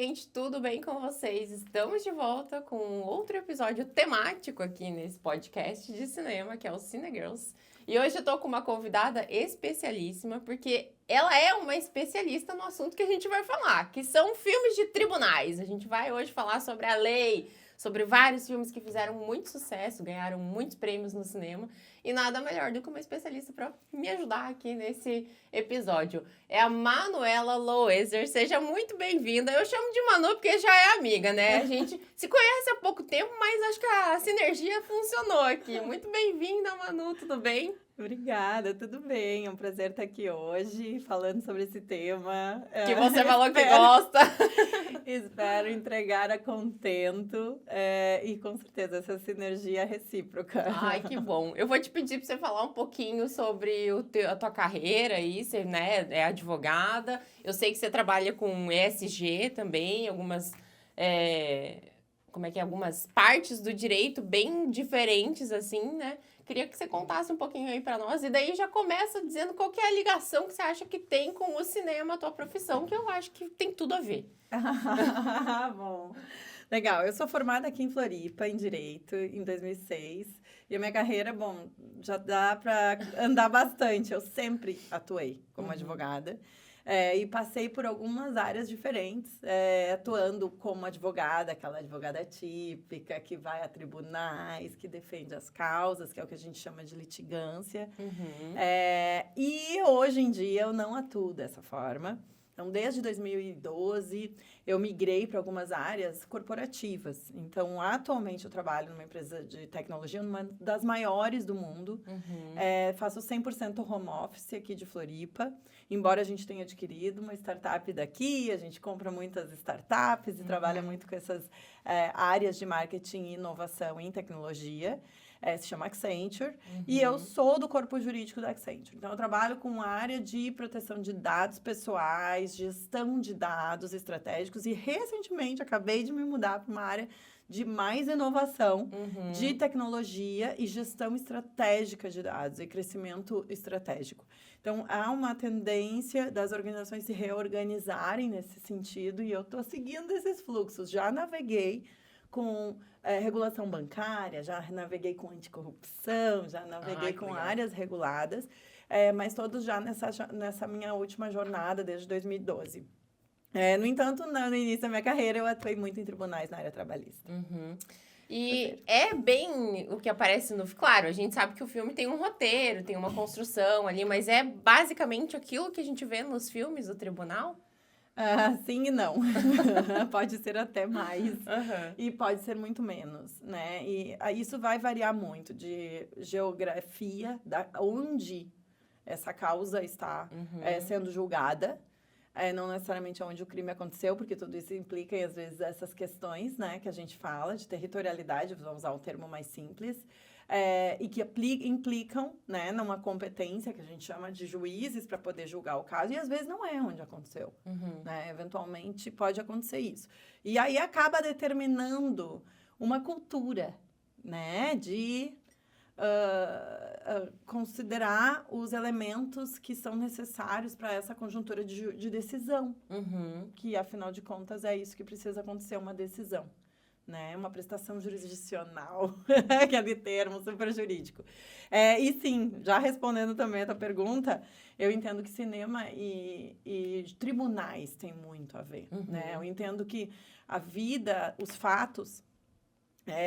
gente, tudo bem com vocês? Estamos de volta com outro episódio temático aqui nesse podcast de cinema, que é o Cine Girls. E hoje eu tô com uma convidada especialíssima, porque ela é uma especialista no assunto que a gente vai falar, que são filmes de tribunais. A gente vai hoje falar sobre a lei, sobre vários filmes que fizeram muito sucesso, ganharam muitos prêmios no cinema, e nada melhor do que uma especialista para me ajudar aqui nesse episódio. É a Manuela Loeser, seja muito bem-vinda. Eu chamo de Manu porque já é amiga, né? A gente se conhece há pouco tempo, mas acho que a sinergia funcionou aqui. Muito bem-vinda, Manu, tudo bem? Obrigada, tudo bem? É um prazer estar aqui hoje falando sobre esse tema. Que você falou que gosta. Espero entregar a contento e com certeza essa sinergia recíproca. Ai, que bom. Eu vou te pedir para você falar um pouquinho sobre a tua carreira aí, você, né, é advogada. Eu sei que você trabalha com ESG também, algumas algumas partes do direito bem diferentes, assim, né? Queria que você contasse um pouquinho aí para nós. E daí já começa dizendo qual que é a ligação que você acha que tem com o cinema, a tua profissão, que eu acho que tem tudo a ver. Bom, legal. Eu sou formada aqui em Floripa, em Direito, em 2006. E a minha carreira, bom, já dá para andar bastante. Eu sempre atuei como advogada. E passei por algumas áreas diferentes, atuando como advogada, aquela advogada típica, que vai a tribunais, que defende as causas, que é o que a gente chama de litigância. E hoje em dia eu não atuo dessa forma. Então, desde 2012, eu migrei para algumas áreas corporativas. Então, atualmente, eu trabalho numa empresa de tecnologia, uma das maiores do mundo. Faço 100% home office aqui de Floripa. Embora a gente tenha adquirido uma startup daqui, a gente compra muitas startups e trabalha muito com essas áreas de marketing e inovação em tecnologia. Se chama Accenture, e eu sou do corpo jurídico da Accenture. Então, eu trabalho com a área de proteção de dados pessoais, gestão de dados estratégicos, e recentemente acabei de me mudar para uma área de mais inovação, de tecnologia e gestão estratégica de dados e crescimento estratégico. Então, há uma tendência das organizações se reorganizarem nesse sentido, e eu estou seguindo esses fluxos. Já naveguei com regulação bancária, já naveguei com anticorrupção, já naveguei com áreas reguladas, mas todos já nessa minha última jornada, desde 2012. No entanto, no início da minha carreira, eu atuei muito em tribunais na área trabalhista. E é bem o que aparece no... Claro, a gente sabe que o filme tem um roteiro, tem uma construção ali, mas é basicamente aquilo que a gente vê nos filmes do tribunal? Sim e não. Pode ser até mais. E pode ser muito menos, né? E isso vai variar muito de geografia, onde essa causa está sendo julgada. Não necessariamente onde o crime aconteceu, porque tudo isso implica, e às vezes, essas questões, né, que a gente fala, de territorialidade, vamos usar um termo mais simples, e que implicam, né, numa competência que a gente chama de juízes para poder julgar o caso, e às vezes não é onde aconteceu. Né? Eventualmente pode acontecer isso. E aí acaba determinando uma cultura, né, de considerar os elementos que são necessários para essa conjuntura de decisão, que, afinal de contas, é isso que precisa acontecer, uma decisão. Né? Uma prestação jurisdicional, aquele termo super jurídico. E sim, já respondendo também a tua pergunta, eu entendo que cinema e tribunais têm muito a ver. Né? Eu entendo que a vida, os fatos,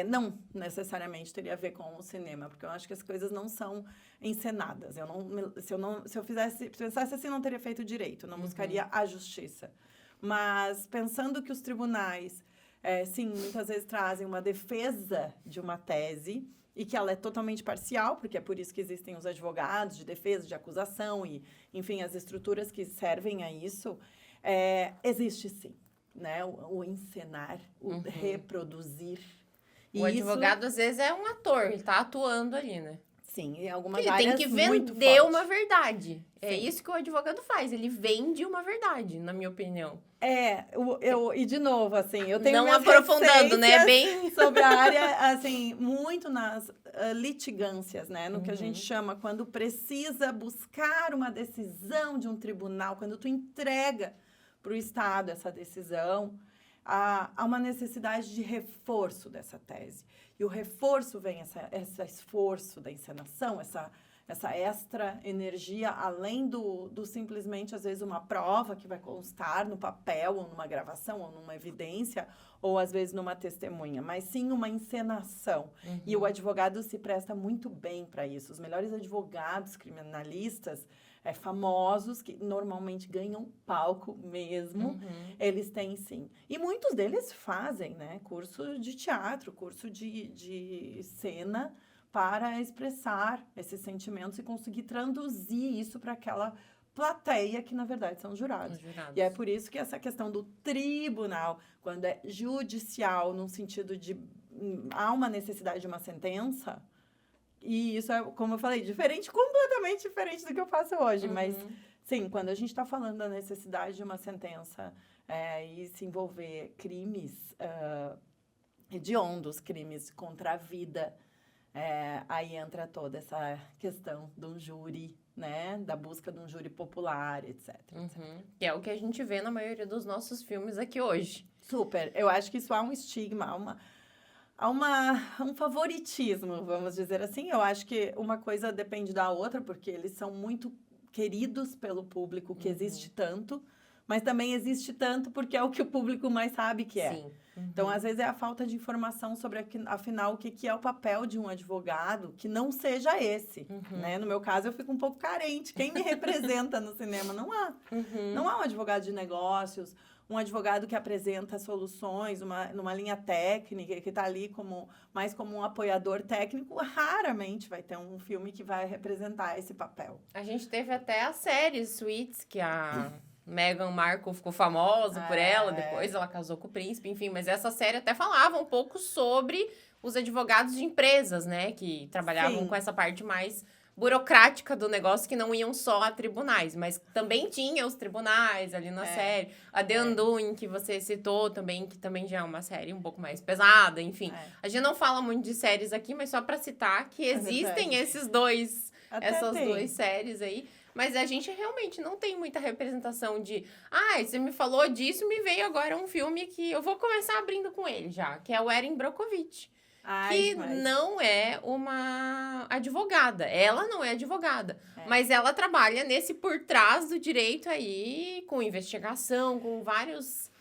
não necessariamente teria a ver com o cinema, porque eu acho que as coisas não são encenadas. Se eu pensasse assim, não teria feito direito, não buscaria a justiça. Mas pensando que os tribunais... sim, muitas vezes trazem uma defesa de uma tese e que ela é totalmente parcial, porque é por isso que existem os advogados de defesa, de acusação e, enfim, as estruturas que servem a isso. Existe, sim, né? O encenar, o reproduzir. O advogado, às vezes, é um ator, ele está atuando ali, né? Sim, em algumas ele áreas tem que muito vender forte. uma verdade. Sim. É isso que o advogado faz, ele vende uma verdade, na minha opinião. E de novo, assim, eu tenho não minhas aprofundando, né? Bem sobre a área, assim, muito nas litigâncias, né? No que a gente chama quando precisa buscar uma decisão de um tribunal, quando tu entrega para o Estado essa decisão. há uma necessidade de reforço dessa tese. E o reforço vem esse esforço da encenação, essa extra energia, além do simplesmente, às vezes, uma prova que vai constar no papel, ou numa gravação, ou numa evidência, ou às vezes numa testemunha, mas sim uma encenação. E o advogado se presta muito bem para isso. Os melhores advogados criminalistas famosos, que normalmente ganham palco mesmo, eles têm sim. E muitos deles fazem, né, curso de teatro, curso de cena, para expressar esses sentimentos e conseguir traduzir isso para aquela plateia que, na verdade, são jurados. E é por isso que essa questão do tribunal, quando é judicial, no sentido de há uma necessidade de uma sentença, e isso é, como eu falei, completamente diferente do que eu faço hoje. Mas, sim, quando a gente está falando da necessidade de uma sentença e se envolver crimes hediondos, crimes contra a vida, aí entra toda essa questão do júri, né? Da busca de um júri popular, etc. Que é o que a gente vê na maioria dos nossos filmes aqui hoje. Super. Eu acho que isso há um estigma, há um favoritismo, vamos dizer assim. Eu acho que uma coisa depende da outra, porque eles são muito queridos pelo público, que existe tanto, mas também existe tanto porque é o que o público mais sabe que é. Sim. Então, às vezes, é a falta de informação sobre, afinal, o que é o papel de um advogado que não seja esse, né? No meu caso, eu fico um pouco carente. Quem me representa no cinema? Não há. Não há um advogado de negócios, um advogado que apresenta soluções numa linha técnica, que está ali mais como um apoiador técnico. Raramente vai ter um filme que vai representar esse papel. A gente teve até a série Suits, que a Meghan Markle ficou famosa por ela, depois ela casou com o príncipe, enfim. Mas essa série até falava um pouco sobre os advogados de empresas, né? Que trabalhavam com essa parte mais burocrática do negócio, que não iam só a tribunais, mas também tinha os tribunais ali na série. A The Undoing, que você citou também, que também já é uma série um pouco mais pesada, enfim. A gente não fala muito de séries aqui, mas só para citar que existem essas duas séries aí. Mas a gente realmente não tem muita representação de... você me falou disso, me veio agora um filme que eu vou começar abrindo com ele já, que é o Erin Brockovich. Que não é uma advogada. Ela não é advogada. Mas ela trabalha nesse por trás do direito aí, com investigação, com vários...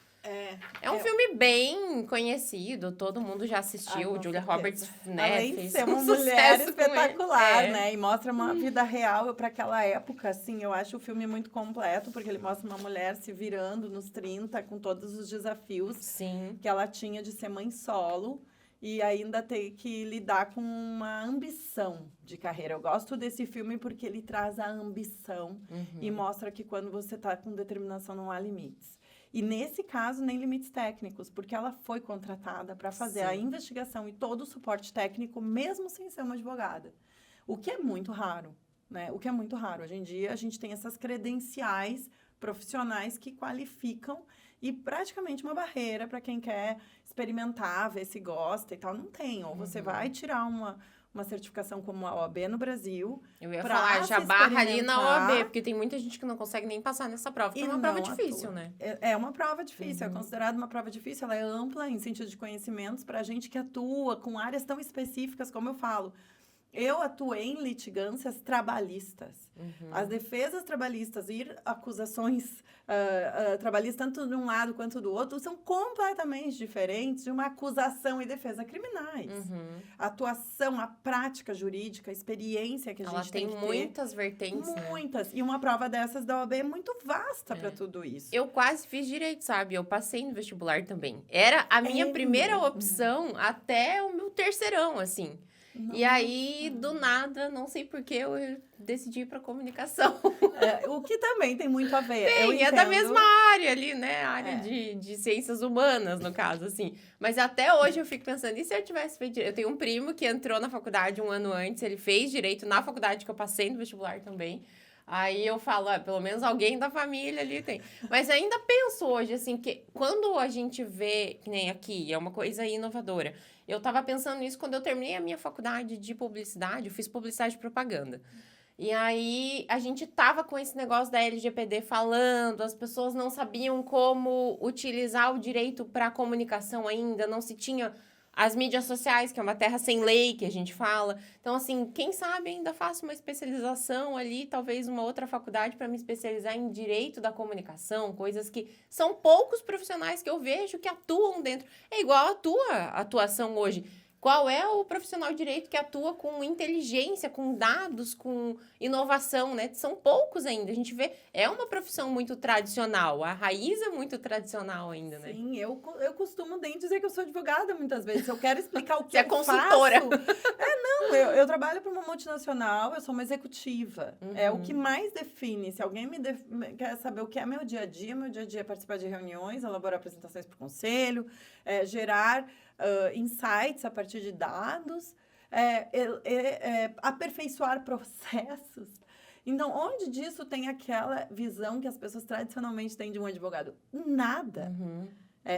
É um filme bem conhecido, todo mundo já assistiu, Julia Roberts, né? Além de ser uma mulher espetacular, né? E mostra uma vida real para aquela época, assim, eu acho o filme muito completo, porque ele mostra uma mulher se virando nos 30, com todos os desafios que ela tinha de ser mãe solo. E ainda ter que lidar com uma ambição de carreira. Eu gosto desse filme porque ele traz a ambição e mostra que quando você está com determinação não há limites. E nesse caso, nem limites técnicos, porque ela foi contratada para fazer a investigação e todo o suporte técnico, mesmo sem ser uma advogada. O que é muito raro, né? O que é muito raro. Hoje em dia, a gente tem essas credenciais profissionais que qualificam e praticamente uma barreira para quem quer experimentar, ver se gosta e tal. Não tem. Ou você vai tirar uma certificação como a OAB no Brasil. Eu ia falar, já barra ali na OAB, porque tem muita gente que não consegue nem passar nessa prova. É uma prova difícil, né? É uma prova difícil, é considerada uma prova difícil, ela é ampla em sentido de conhecimentos para gente que atua com áreas tão específicas, como eu falo. Eu atuei em litigâncias trabalhistas. As defesas trabalhistas e acusações trabalhistas, tanto de um lado quanto do outro, são completamente diferentes de uma acusação e defesa criminais. A atuação, a prática jurídica, a experiência que a gente tem que ter. Ela tem muitas vertentes, Muitas. Né? E uma prova dessas da OAB é muito vasta para tudo isso. Eu quase fiz direito, sabe? Eu passei no vestibular também. Era a minha primeira opção até o meu terceirão, assim. Nossa. E aí, do nada, não sei por que, eu decidi ir para comunicação. O que também tem muito a ver. É da mesma área ali, né? A área de ciências humanas, no caso, assim. Mas até hoje eu fico pensando, e se eu tivesse feito direito? Eu tenho um primo que entrou na faculdade um ano antes, ele fez direito na faculdade que eu passei no vestibular também. Aí eu falo, pelo menos alguém da família ali tem. Mas ainda penso hoje, assim, que quando a gente vê, que nem aqui, é uma coisa inovadora. Eu tava pensando nisso quando eu terminei a minha faculdade de publicidade, eu fiz publicidade e propaganda. E aí, a gente tava com esse negócio da LGPD falando, as pessoas não sabiam como utilizar o direito para comunicação ainda, não se tinha as mídias sociais, que é uma terra sem lei, que a gente fala. Então, assim, quem sabe ainda faço uma especialização ali, talvez uma outra faculdade para me especializar em direito da comunicação, coisas que são poucos profissionais que eu vejo que atuam dentro. É igual a tua atuação hoje. Qual é o profissional de direito que atua com inteligência, com dados, com inovação, né? São poucos ainda. A gente vê, é uma profissão muito tradicional. A raiz é muito tradicional ainda, né? Sim, eu costumo nem dizer que eu sou advogada muitas vezes. Se eu quero explicar o que Você é eu consultora. faço... Não, eu trabalho para uma multinacional, eu sou uma executiva. É o que mais define. Se alguém quer saber o que é meu dia a dia é participar de reuniões, elaborar apresentações para o conselho, gerar insights a partir de dados, aperfeiçoar processos. Então, onde disso tem aquela visão que as pessoas tradicionalmente têm de um advogado? Nada.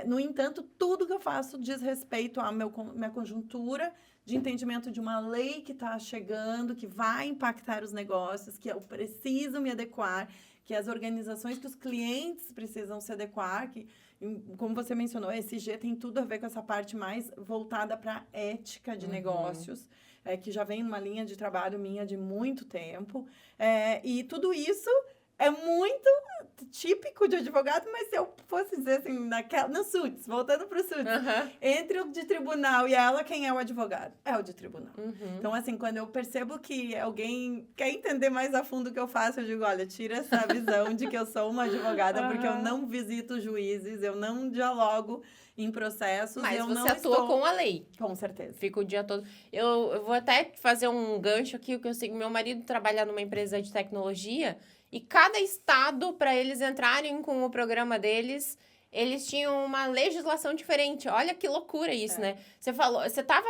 No entanto, tudo que eu faço diz respeito à minha conjuntura de entendimento de uma lei que está chegando, que vai impactar os negócios, que eu preciso me adequar, que as organizações, que os clientes precisam se adequar, que, como você mencionou, a ESG tem tudo a ver com essa parte mais voltada para a ética de negócios, que já vem numa linha de trabalho minha de muito tempo. E tudo isso é muito típico de advogado, mas se eu fosse dizer assim, no SUTS, voltando para o SUTS, entre o de tribunal e ela, quem é o advogado? É o de tribunal. Então, assim, quando eu percebo que alguém quer entender mais a fundo o que eu faço, eu digo, olha, tira essa visão de que eu sou uma advogada, porque eu não visito juízes, eu não dialogo em processos. Mas eu você não atua com a lei. Com certeza. Fica o dia todo. Eu vou até fazer um gancho aqui, que eu sei que meu marido trabalha numa empresa de tecnologia e cada estado, para eles entrarem com o programa deles, eles tinham uma legislação diferente. Olha que loucura isso, né? Você falou, você estava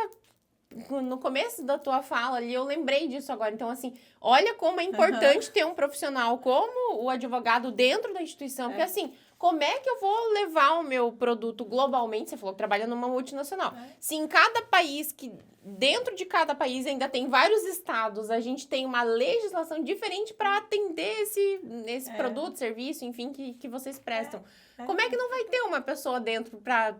no começo da tua fala ali, eu lembrei disso agora. Então, assim, olha como é importante ter um profissional como o advogado dentro da instituição, porque assim, como é que eu vou levar o meu produto globalmente? Você falou que trabalha numa multinacional. Se em cada país, dentro de cada país ainda tem vários estados, a gente tem uma legislação diferente para atender esse produto, serviço, enfim, que vocês prestam. Como é que não vai ter uma pessoa dentro para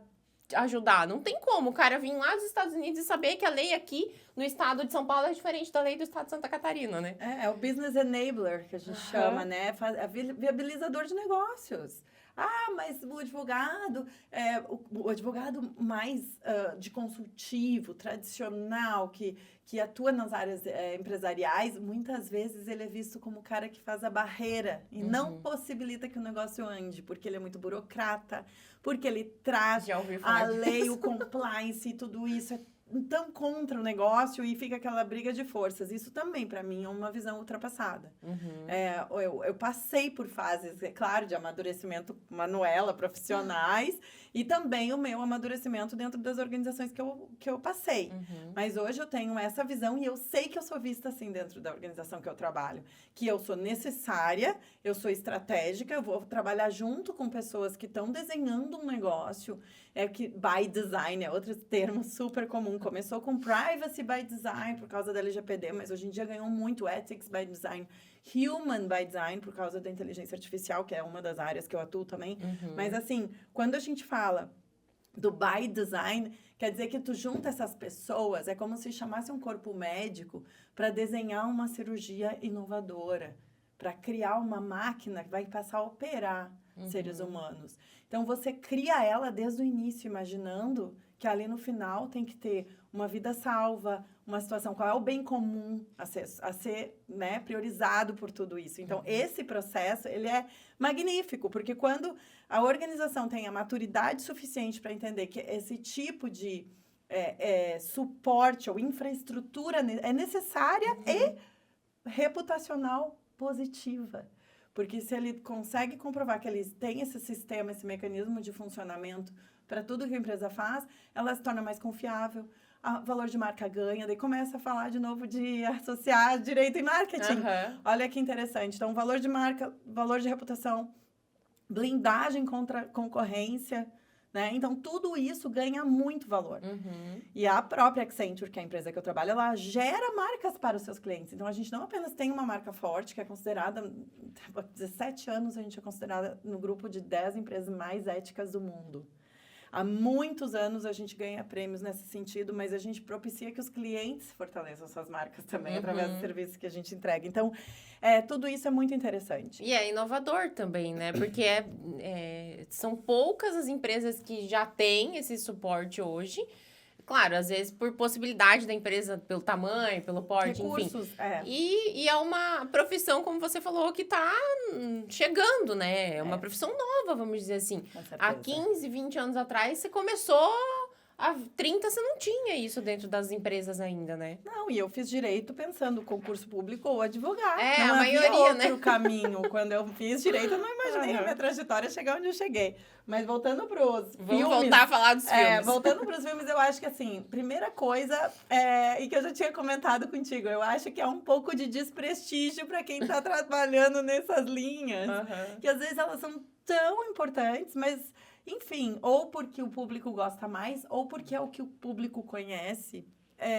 ajudar? Não tem como o cara vir lá dos Estados Unidos e saber que a lei aqui no estado de São Paulo é diferente da lei do estado de Santa Catarina, né? É o business enabler, que a gente chama, né? É viabilizador de negócios. Mas o advogado, o advogado mais de consultivo, tradicional, que atua nas áreas empresariais, muias vezes ele é visto como o cara que faz a barreira e não possibilita que o negócio ande, porque ele é muito burocrata, porque ele traz a lei, o compliance e tudo isso tão contra o negócio e fica aquela briga de forças. Isso também, para mim, é uma visão ultrapassada. Eu passei por fases, é claro, de amadurecimento Manuela, profissionais, e também o meu amadurecimento dentro das organizações que eu passei. Mas hoje eu tenho essa visão e eu sei que eu sou vista assim dentro da organização que eu trabalho. Que eu sou necessária, eu sou estratégica, eu vou trabalhar junto com pessoas que estão desenhando um negócio, que by design é outro termo super comum. Começou com privacy by design por causa da LGPD, mas hoje em dia ganhou muito ethics by design, human by design por causa da inteligência artificial, que é uma das áreas que eu atuo também. Mas assim, quando a gente fala do by design, quer dizer que tu junta essas pessoas, é como se chamasse um corpo médico para desenhar uma cirurgia inovadora, para criar uma máquina que vai passar a operar seres humanos. Então, você cria ela desde o início, imaginando que ali no final tem que ter uma vida salva, uma situação, qual é o bem comum a ser né, priorizado por tudo isso. Então, esse processo, ele é magnífico, porque quando a organização tem a maturidade suficiente para entender que esse tipo de suporte ou infraestrutura é necessária e reputacional positiva. Porque se ele consegue comprovar que eles têm esse sistema, esse mecanismo de funcionamento para tudo que a empresa faz, ela se torna mais confiável, o valor de marca ganha, daí começa a falar de novo de associar direito e marketing. Olha que interessante. Então, valor de marca, valor de reputação, blindagem contra concorrência, né? Então, tudo isso ganha muito valor. Uhum. E a própria Accenture, que é a empresa que eu trabalho, ela gera marcas para os seus clientes. Então, a gente não apenas tem uma marca forte, que é considerada, há 17 anos, a gente é considerada no grupo de 10 empresas mais éticas do mundo. Há muitos anos a gente ganha prêmios nesse sentido, mas a gente propicia que os clientes fortaleçam suas marcas também, através dos serviços que a gente entrega. Então, tudo isso é muito interessante. E é inovador também, né? Porque são poucas as empresas que já têm esse suporte hoje. Claro, às vezes por possibilidade da empresa, pelo tamanho, pelo porte, Recursos, enfim. E é uma profissão, como você falou, que está chegando, né? É uma profissão nova, vamos dizer assim. Com certeza. Há 15, 20 anos atrás, você começou... Há 30 você não tinha isso dentro das empresas ainda, né? Não, e eu fiz direito pensando concurso público ou advogado. É, não a havia maioria, outro né? caminho. Quando eu fiz direito, eu não imaginei a minha trajetória chegar onde eu cheguei. Mas voltando para os filmes... Vamos voltar a falar dos filmes. Voltando para os filmes, eu acho que, assim, primeira coisa, e que eu já tinha comentado contigo, eu acho que é um pouco de desprestígio para quem está trabalhando nessas linhas. Que às vezes elas são tão importantes, mas... Enfim, ou porque o público gosta mais, ou porque é o que o público conhece.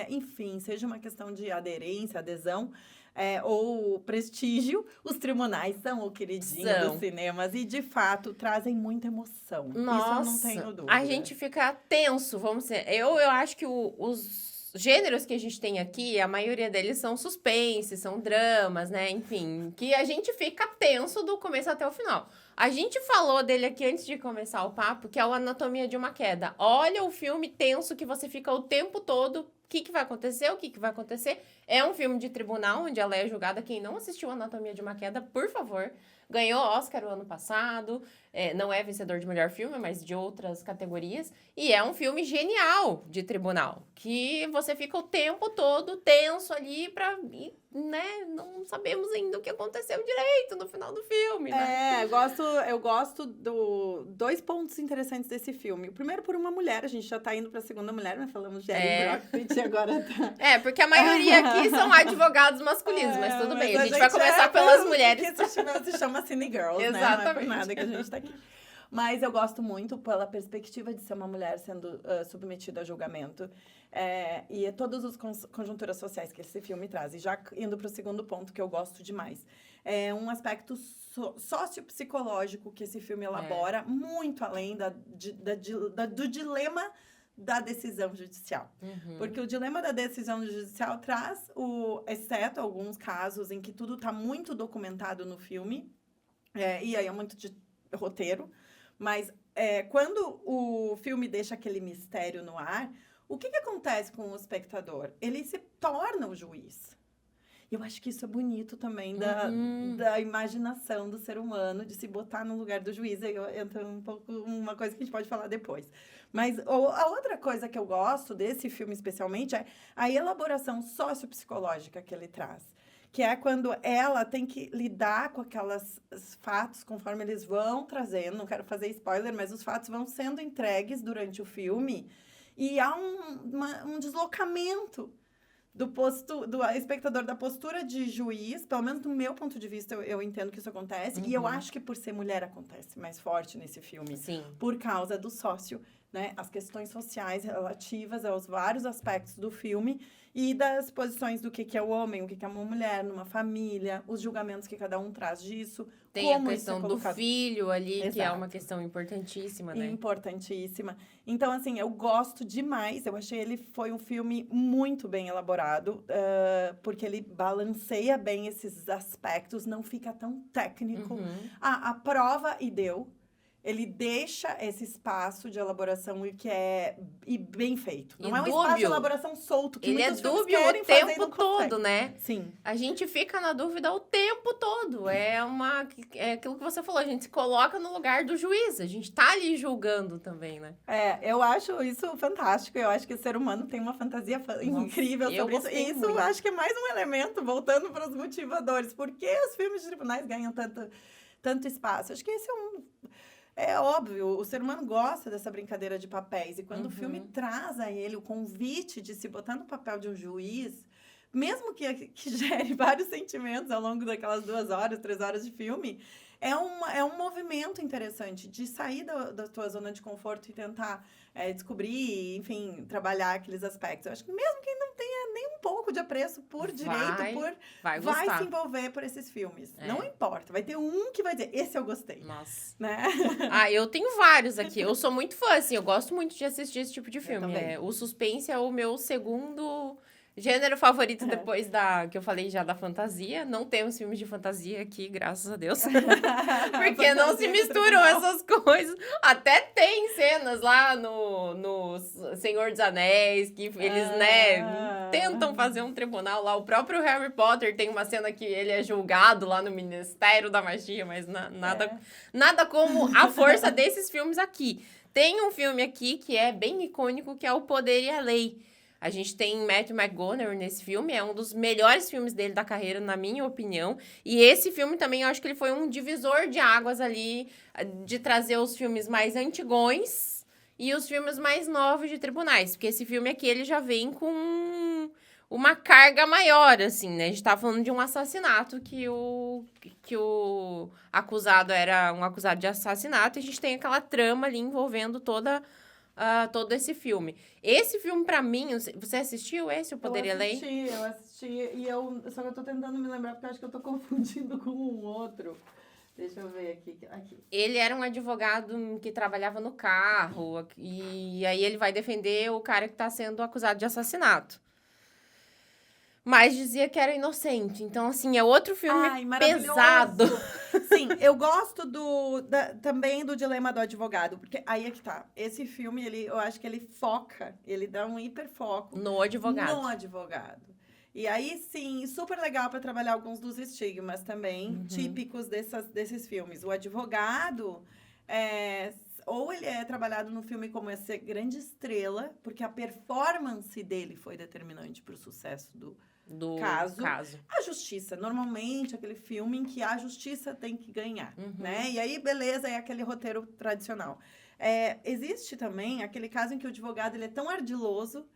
Enfim, seja uma questão de aderência, adesão, ou prestígio, os tribunais são o queridinho dos cinemas e, de fato, trazem muita emoção. Nossa, isso eu não tenho dúvida. A gente fica tenso, vamos dizer. Eu acho que os gêneros que a gente tem aqui, a maioria deles são suspense, são dramas, né? Enfim, que a gente fica tenso do começo até o final. A gente falou dele aqui antes de começar o papo, que é o Anatomia de uma Queda. Olha o filme tenso que você fica o tempo todo. O que vai acontecer? O que vai acontecer? É um filme de tribunal, onde ela é julgada. Quem não assistiu Anatomia de uma Queda, por favor. Ganhou Oscar o ano passado. Não é vencedor de melhor filme, mas de outras categorias. E é um filme genial de tribunal. Que você fica o tempo todo tenso ali né? Não sabemos ainda o que aconteceu direito no final do filme, né? Eu gosto dois pontos interessantes desse filme. O primeiro, por uma mulher. A gente já tá indo pra segunda mulher, mas falamos de Erin Brockovich e agora tá... porque a maioria aqui são advogados masculinos, mas tudo bem. A gente vai começar pelas mulheres. Que se chama Cine Girls, né? Exatamente. Não é por nada que a gente tá aqui. Mas eu gosto muito pela perspectiva de ser uma mulher sendo submetida a julgamento. E todas as conjunturas sociais que esse filme traz. E já indo para o segundo ponto, que eu gosto demais. É um aspecto sociopsicológico que esse filme elabora, muito além do dilema da decisão judicial. Porque o dilema da decisão judicial traz, exceto alguns casos em que tudo está muito documentado no filme, e aí é muito de roteiro, mas quando o filme deixa aquele mistério no ar, o que acontece com o espectador? Ele se torna o juiz. Eu acho que isso é bonito também, da imaginação do ser humano, de se botar no lugar do juiz. Aí entra um pouco uma coisa que a gente pode falar depois. Mas a outra coisa que eu gosto desse filme especialmente é a elaboração sociopsicológica que ele traz. Que é quando ela tem que lidar com aqueles fatos conforme eles vão trazendo. Não quero fazer spoiler, mas os fatos vão sendo entregues durante o filme. E há um deslocamento do espectador da postura de juiz. Pelo menos do meu ponto de vista, eu entendo que isso acontece. E eu acho que por ser mulher acontece mais forte nesse filme. Sim. Por causa do sócio, né? As questões sociais relativas aos vários aspectos do filme e das posições do que é o homem, o que é uma mulher numa família, os julgamentos que cada um traz disso. Tem a questão do filho ali, Exato. Que é uma questão importantíssima, né? Importantíssima. Então, assim, eu gosto demais. Eu achei foi um filme muito bem elaborado, porque ele balanceia bem esses aspectos, não fica tão técnico. A prova e deu. Ele deixa esse espaço de elaboração e bem feito. Não é um espaço de elaboração solto. Que ele é dúbio o tempo todo, né? Sim. A gente fica na dúvida o tempo todo. É aquilo que você falou, a gente se coloca no lugar do juiz. A gente tá ali julgando também, né? Eu acho isso fantástico. Eu acho que o ser humano tem uma fantasia incrível sobre isso. E isso acho que é mais um elemento, voltando para os motivadores. Por que os filmes de tribunais ganham tanto espaço? Acho que esse é óbvio, o ser humano gosta dessa brincadeira de papéis. E quando o filme traz a ele o convite de se botar no papel de um juiz, mesmo que gere vários sentimentos ao longo daquelas 2 horas, 3 horas de filme, é um movimento interessante de sair da tua zona de conforto e tentar descobrir, enfim, trabalhar aqueles aspectos. Eu acho que mesmo quem não tenha nem um pouco de apreço por direito, vai se envolver por esses filmes. É. Não importa. Vai ter um que vai dizer, esse eu gostei. Nossa. Né? Eu tenho vários aqui. Eu sou muito fã, assim. Eu gosto muito de assistir esse tipo de filme. também. O suspense é o meu segundo gênero favorito depois que eu falei já da fantasia. Não temos filmes de fantasia aqui, graças a Deus. Porque não se misturam essas coisas. Até tem cenas lá no Senhor dos Anéis que eles, tentam fazer um tribunal lá. O próprio Harry Potter tem uma cena que ele é julgado lá no Ministério da Magia, mas nada como a força desses filmes aqui. Tem um filme aqui que é bem icônico, que é O Poder e a Lei. A gente tem Matthew McConaughey nesse filme, é um dos melhores filmes dele da carreira, na minha opinião. E esse filme também, eu acho que ele foi um divisor de águas ali, de trazer os filmes mais antigões e os filmes mais novos de tribunais. Porque esse filme aqui, ele já vem com uma carga maior, assim, né? A gente tá falando de um assassinato que o acusado era um acusado de assassinato. E a gente tem aquela trama ali envolvendo todo esse filme. Esse filme, pra mim, você assistiu esse, O Poder e a Lei? Eu assisti, só que eu tô tentando me lembrar, porque eu acho que eu tô confundindo com um outro. Deixa eu ver aqui. Ele era um advogado que trabalhava no carro, e aí ele vai defender o cara que tá sendo acusado de assassinato. Mas dizia que era inocente. Então, assim, é outro filme pesado. Sim, eu gosto também do dilema do advogado, porque aí é que tá. Esse filme, eu acho que ele dá um hiperfoco no advogado. E aí, sim, super legal para trabalhar alguns dos estigmas também, típicos desses filmes. O advogado, ou ele é trabalhado no filme como essa grande estrela, porque a performance dele foi determinante para o sucesso do caso. A justiça, normalmente, aquele filme em que a justiça tem que ganhar, né? E aí, beleza, é aquele roteiro tradicional. Existe também aquele caso em que o advogado ele é tão ardiloso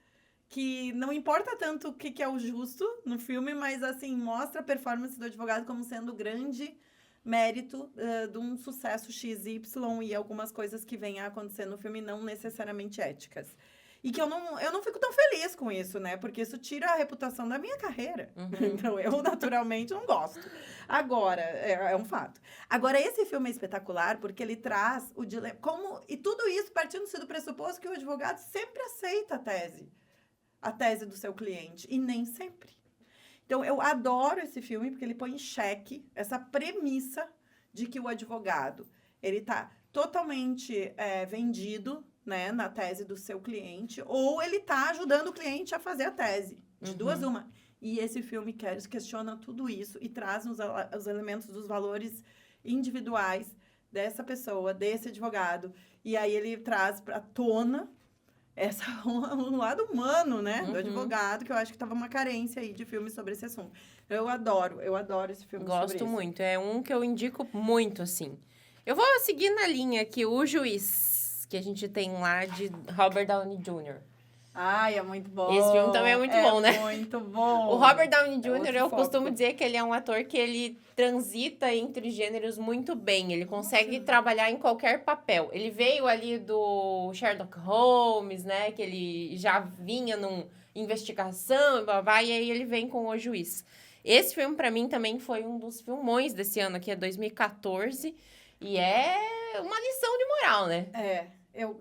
que não importa tanto o que é o justo no filme, mas, assim, mostra a performance do advogado como sendo grande mérito de um sucesso XY e algumas coisas que vêm a acontecer no filme não necessariamente éticas. E que eu não fico tão feliz com isso, né? Porque isso tira a reputação da minha carreira. Então, eu, naturalmente, não gosto. Agora, é um fato. Agora, esse filme é espetacular porque ele traz o dilema... E tudo isso partindo-se do pressuposto que o advogado sempre aceita a tese do seu cliente. E nem sempre. Então, eu adoro esse filme porque ele põe em xeque essa premissa de que o advogado, ele está totalmente vendido, né, na tese do seu cliente, ou ele está ajudando o cliente a fazer a tese. De duas, uma. E esse filme questiona tudo isso e traz os elementos dos valores individuais dessa pessoa, desse advogado. E aí ele traz à tona um lado humano, né, do advogado, que eu acho que estava uma carência aí de filmes sobre esse assunto. Eu adoro esse filme. Gosto muito, é um que eu indico muito, assim. Eu vou seguir na linha aqui, O Juiz, que a gente tem lá de Robert Downey Jr. Ai, é muito bom. Esse filme também é muito bom, né? Muito bom. O Robert Downey Jr., eu costumo dizer que ele é um ator que ele transita entre gêneros muito bem. Ele consegue trabalhar em qualquer papel. Ele veio ali do Sherlock Holmes, né? Que ele já vinha numa investigação, e aí ele vem com O Juiz. Esse filme, pra mim, também foi um dos filmões desse ano, que é 2014. E é uma lição de moral, né?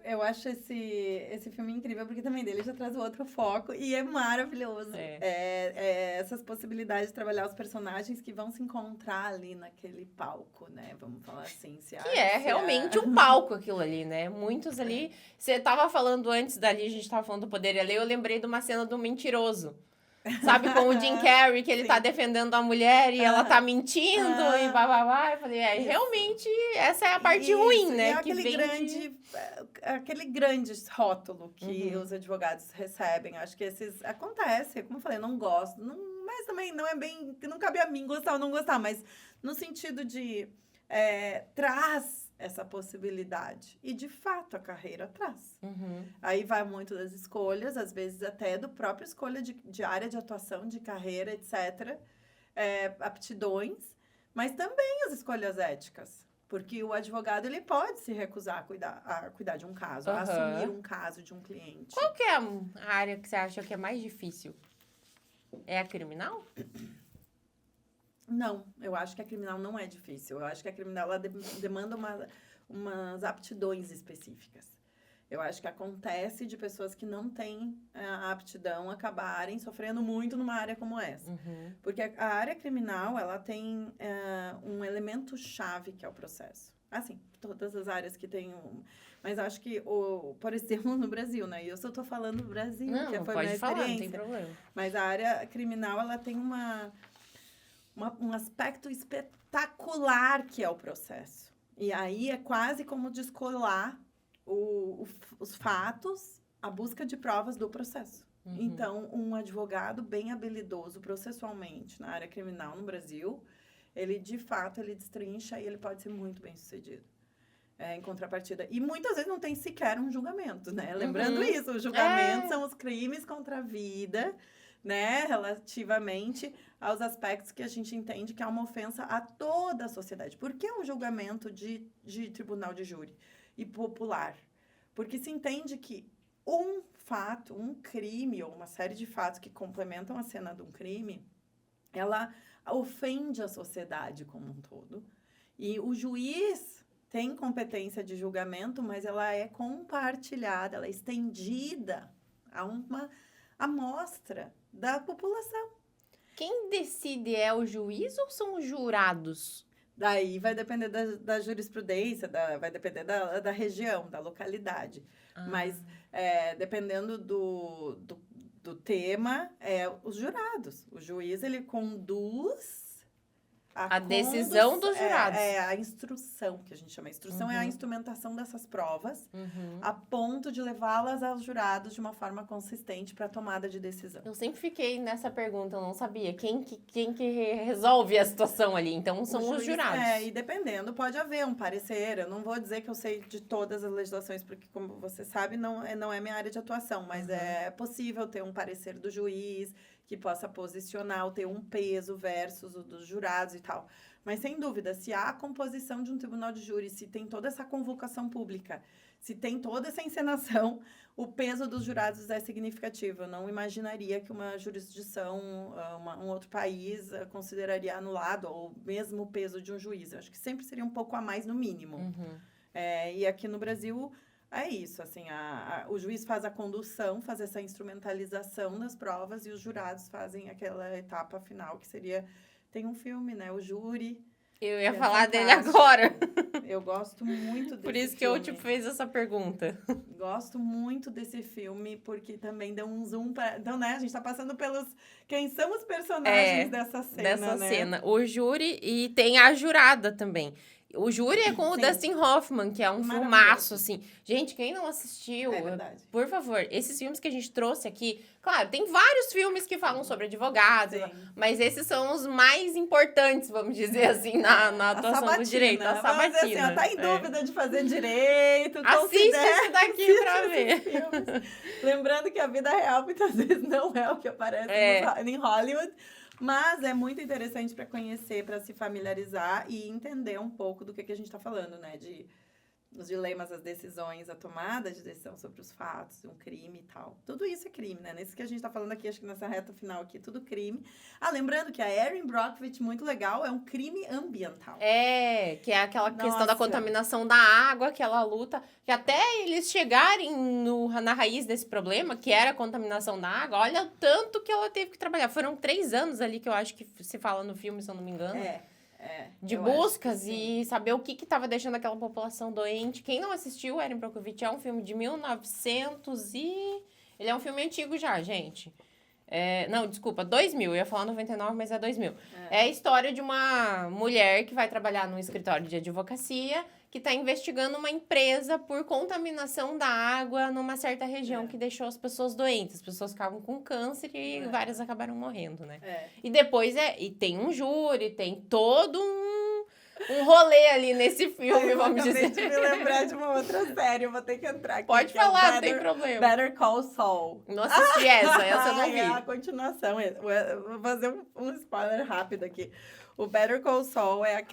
Eu acho esse filme incrível, porque também dele já traz o outro foco e é maravilhoso. Essas possibilidades de trabalhar os personagens que vão se encontrar ali naquele palco, né? Vamos falar assim. Realmente um palco aquilo ali, né? Muitos ali... Você tava falando antes dali, a gente tava falando do Poder e a Lei, eu lembrei de uma cena do Mentiroso. Sabe, com o Jim Carrey, que ele tá defendendo a mulher e ela tá mentindo e blá. Eu falei, realmente, essa é a parte ruim, né? Aquele grande rótulo que os advogados recebem. Acho que esses acontece, como eu falei, eu não gosto. Mas também não é bem... Não cabe a mim gostar ou não gostar, mas no sentido de... traz essa possibilidade. E, de fato, a carreira traz. Aí vai muito das escolhas, às vezes até do próprio escolha de área de atuação, de carreira, etc. Aptidões. mas também as escolhas éticas. Porque o advogado, ele pode se recusar a cuidar de um caso, a assumir um caso de um cliente. Qual que é a área que você acha que é mais difícil? É a criminal? Não, eu acho que a criminal não é difícil. Eu acho que a criminal ela demanda umas aptidões específicas. Eu acho que acontece de pessoas que não têm a aptidão acabarem sofrendo muito numa área como essa. Uhum. Porque a área criminal, ela tem um elemento chave que é o processo. Assim, todas as áreas que tem Mas acho que, por exemplo, no Brasil, né? E eu só tô falando do Brasil, Não, que foi pode minha falar, experiência. não tem problema. Mas a área criminal, ela tem um aspecto espetacular que é o processo. E aí é quase como descolar os fatos, a busca de provas do processo. Uhum. Então, um advogado bem habilidoso processualmente na área criminal no Brasil, ele, de fato, ele destrincha e ele pode ser muito bem sucedido. Em contrapartida. E muitas vezes não tem sequer um julgamento, né? Lembrando isso, os julgamentos são os crimes contra a vida, né? Relativamente aos aspectos que a gente entende que é uma ofensa a toda a sociedade. Por que um julgamento de tribunal de júri e popular? Porque se entende que um fato, um crime ou uma série de fatos que complementam a cena de um crime, ela ofende a sociedade como um todo. E o juiz tem competência de julgamento, mas ela é compartilhada, ela é estendida a uma amostra da população. Quem decide é o juiz ou são os jurados? Daí vai depender da jurisprudência, vai depender da região, da localidade. Mas, dependendo do tema, os jurados. O juiz, ele conduz a decisão dos jurados. A instrução, que a gente chama. A instrução é a instrumentação dessas provas, a ponto de levá-las aos jurados de uma forma consistente para a tomada de decisão. Eu sempre fiquei nessa pergunta, eu não sabia. Quem que resolve a situação ali? Então, são os jurados. E dependendo, pode haver um parecer. Eu não vou dizer que eu sei de todas as legislações, porque, como você sabe, não é minha área de atuação, mas é possível ter um parecer do juiz que possa posicionar ou ter um peso versus o dos jurados e tal. Mas, sem dúvida, se há a composição de um tribunal de júri, se tem toda essa convocação pública, se tem toda essa encenação, o peso dos jurados é significativo. Eu não imaginaria que uma jurisdição, um outro país, consideraria anulado, ou mesmo o peso de um juiz. Eu acho que sempre seria um pouco a mais, no mínimo. E aqui no Brasil... É isso, assim, o juiz faz a condução, faz essa instrumentalização das provas e os jurados fazem aquela etapa final, que seria... Tem um filme, né? O Júri. Eu ia falar dele agora. Eu gosto muito desse filme. Por isso que eu te fiz essa pergunta. Gosto muito desse filme, porque também deu um zoom para... Então, né? A gente tá passando pelos... Quem são os personagens dessa cena, O júri e tem a jurada também. O júri é com o Dustin Hoffman, que é um filmaço, assim. Gente, quem não assistiu, por favor, esses filmes que a gente trouxe aqui... Claro, tem vários filmes que falam sobre advogados, mas esses são os mais importantes, vamos dizer assim, na atuação do direito. A sabatina. Dizer assim, tá em dúvida de fazer direito. Assiste esse daqui pra ver. Lembrando que a vida real, muitas vezes, não é o que aparece em Hollywood. Mas é muito interessante para conhecer, para se familiarizar e entender um pouco do que a gente está falando, né? Os dilemas, as decisões, a tomada de decisão sobre os fatos, um crime e tal. Tudo isso é crime, né? Nesse que a gente está falando aqui, acho que nessa reta final aqui, tudo crime. Lembrando que a Erin Brockovich, muito legal, é um crime ambiental. Que é aquela questão da contaminação da água, aquela luta, que até eles chegarem na raiz desse problema, que era a contaminação da água, olha o tanto que ela teve que trabalhar. Foram 3 anos ali que eu acho que se fala no filme, se eu não me engano. De buscas e saber o que estava deixando aquela população doente. Quem não assistiu, Erin Brockovich, é um filme de 1900 e... Ele é um filme antigo já, gente. Não, desculpa, 2000. Eu ia falar 99, mas é 2000. É a história de uma mulher que vai trabalhar num escritório de advocacia que está investigando uma empresa por contaminação da água numa certa região que deixou as pessoas doentes. As pessoas ficavam com câncer e várias acabaram morrendo, né? E depois e tem um júri, tem todo um um rolê ali nesse filme, vamos acabei dizer. de me lembrar de uma outra série, eu vou ter que entrar aqui. Pode que é o falar, não tem problema. Better Call Saul. Não assisti essa eu não vi. É a continuação. Eu vou fazer um spoiler rápido aqui. O Better Call Saul é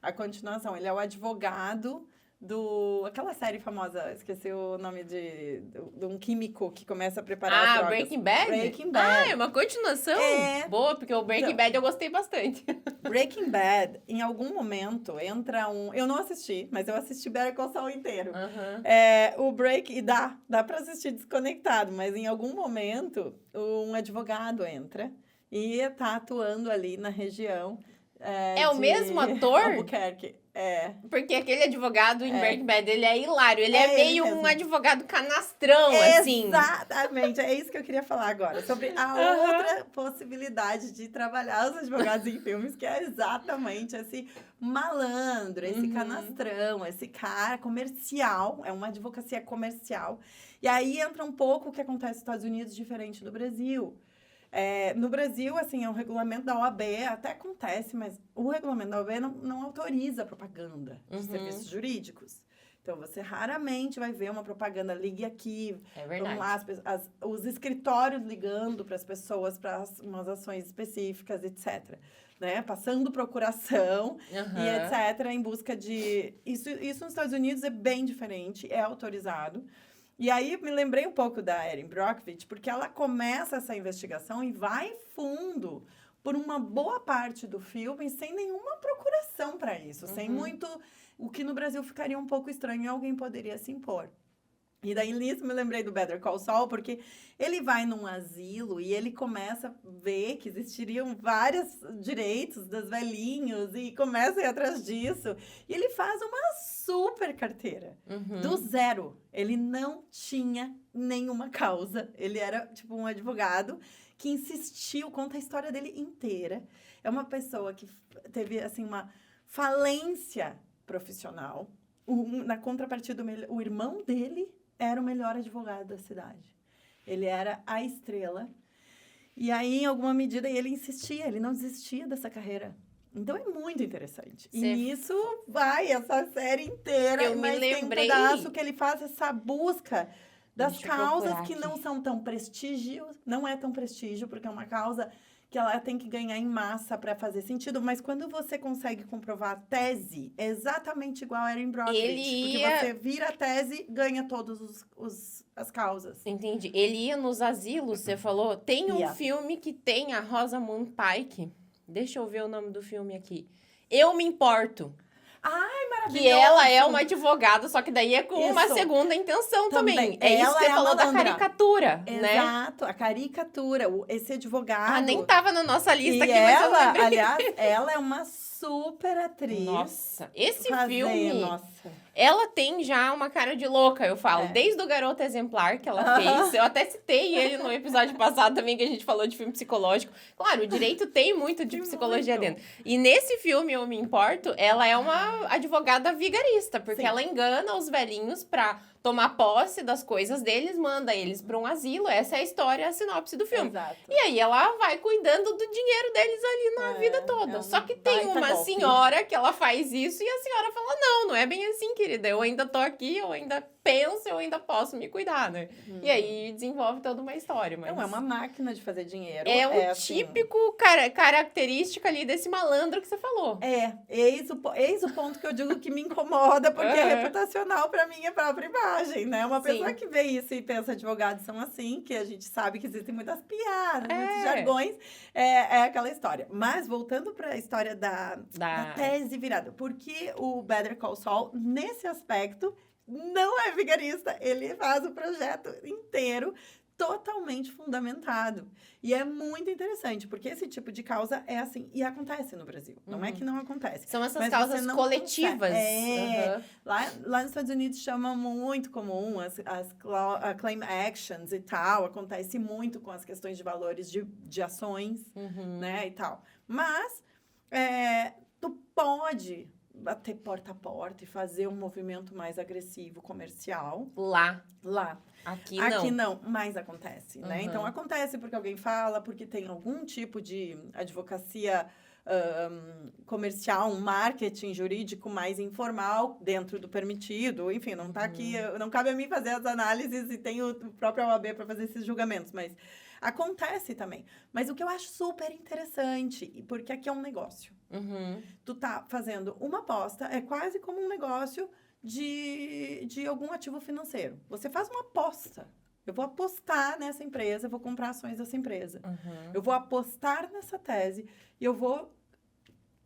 a continuação. Ele é o advogado aquela série famosa, esqueci o nome de um químico que começa a preparar as drogas. Breaking Bad? Breaking Bad. É uma continuação? É. Boa, porque o Breaking Bad eu gostei bastante. Breaking Bad, em algum momento, entra eu não assisti, mas eu assisti Better Call Saul inteiro. Uhum. O Break, e dá pra assistir desconectado, mas em algum momento, um advogado entra e tá atuando ali na região. É o mesmo ator? Albuquerque. Porque aquele advogado em Breaking Bad, ele é hilário. Ele é meio ele mesmo. um advogado canastrão, assim. Exatamente, é isso que eu queria falar agora. Sobre a outra possibilidade de trabalhar os advogados em filmes, que é exatamente esse malandro, esse canastrão, esse cara comercial. É uma advocacia comercial. E aí entra um pouco o que acontece nos Estados Unidos, diferente do Brasil. No Brasil, assim, o regulamento da OAB até acontece, mas o regulamento da OAB não autoriza propaganda de serviços jurídicos. Então, você raramente vai ver uma propaganda, ligue aqui. É verdade. Vamos lá, os escritórios ligando para as pessoas, para umas ações específicas, etc. Né? Passando procuração e etc. em busca de... Isso nos Estados Unidos é bem diferente, é autorizado. E aí, me lembrei um pouco da Erin Brockovich, porque ela começa essa investigação e vai fundo por uma boa parte do filme, sem nenhuma procuração para isso, sem muito... O que no Brasil ficaria um pouco estranho e alguém poderia se impor. E daí, nisso, me lembrei do Better Call Saul, porque ele vai num asilo e ele começa a ver que existiriam vários direitos dos velhinhos e começa a ir atrás disso. E ele faz uma super carteira, do zero. Ele não tinha nenhuma causa. Ele era, tipo, um advogado que insistiu, conta a história dele inteira. É uma pessoa que teve, assim, uma falência profissional. Na contrapartida, o irmão dele era o melhor advogado da cidade. Ele era a estrela. E aí, em alguma medida, ele insistia, ele não desistia dessa carreira. Então, é muito interessante. E nisso vai essa série inteira. Eu me lembrei... Tem um pedaço que ele faz essa busca das causas que aqui. não são tão prestígio. Não é tão prestígio, porque é uma causa que ela tem que ganhar em massa para fazer sentido, mas quando você consegue comprovar a tese, é exatamente igual a Erin Brockovich, porque você vira a tese, ganha todas as causas. Entendi. Ele ia nos asilos, você falou? Tem um filme que tem a Rosamund Pike. Deixa eu ver o nome do filme aqui. Eu Me Importo. Ai, maravilhoso! Que ela é uma advogada, só que daí é com uma segunda intenção também. É isso que você falou da caricatura, né? Exato, a caricatura, esse advogado. Nem tava na nossa lista e aqui, mas eu ela, lembrei. aliás, ela é uma super atriz. Nossa, esse filme... Nossa. Ela tem já uma cara de louca, eu falo. Desde o Garota Exemplar que ela fez. Eu até citei ele no episódio passado também, que a gente falou de filme psicológico. Claro, o direito tem muito de psicologia dentro. E nesse filme, Eu Me Importo, ela é uma advogada vigarista. Porque ela engana os velhinhos pra tomar posse das coisas deles, manda eles pra um asilo. Essa é a história, a sinopse do filme. Exato. E aí ela vai cuidando do dinheiro deles ali na vida toda. Só que tem uma senhora que ela faz isso e a senhora fala, não é bem assim, querida. Eu ainda tô aqui, eu ainda penso, eu ainda posso me cuidar, né? E aí desenvolve toda uma história. Mas... Não, é uma máquina de fazer dinheiro. É um típico característica ali desse malandro que você falou. Eis o ponto que eu digo que me incomoda, porque é reputacional pra minha própria imagem, né? Uma pessoa que vê isso e pensa advogados são assim, que a gente sabe que existem muitas piadas, muitos jargões, é aquela história. Mas voltando pra história da tese virada, porque o Better Call Saul, nesse aspecto, não é vigarista, ele faz o projeto inteiro totalmente fundamentado. E é muito interessante, porque esse tipo de causa é assim, e acontece no Brasil. Não é que não acontece. São essas causas coletivas. Lá nos Estados Unidos chama muito comum a claim actions e tal, acontece muito com as questões de valores de ações, né, e tal. Mas, tu pode bater porta a porta e fazer um movimento mais agressivo, comercial. Lá. Aqui não, mas acontece, né? Então, acontece porque alguém fala, porque tem algum tipo de advocacia comercial, um marketing jurídico mais informal dentro do permitido. Enfim, não tá aqui, não cabe a mim fazer as análises e tem o próprio OAB para fazer esses julgamentos, mas acontece também. Mas o que eu acho super interessante, porque aqui é um negócio. Tu tá fazendo uma aposta, é quase como um negócio de algum ativo financeiro. Você faz uma aposta. Eu vou apostar nessa empresa, eu vou comprar ações dessa empresa. Eu vou apostar nessa tese e eu vou...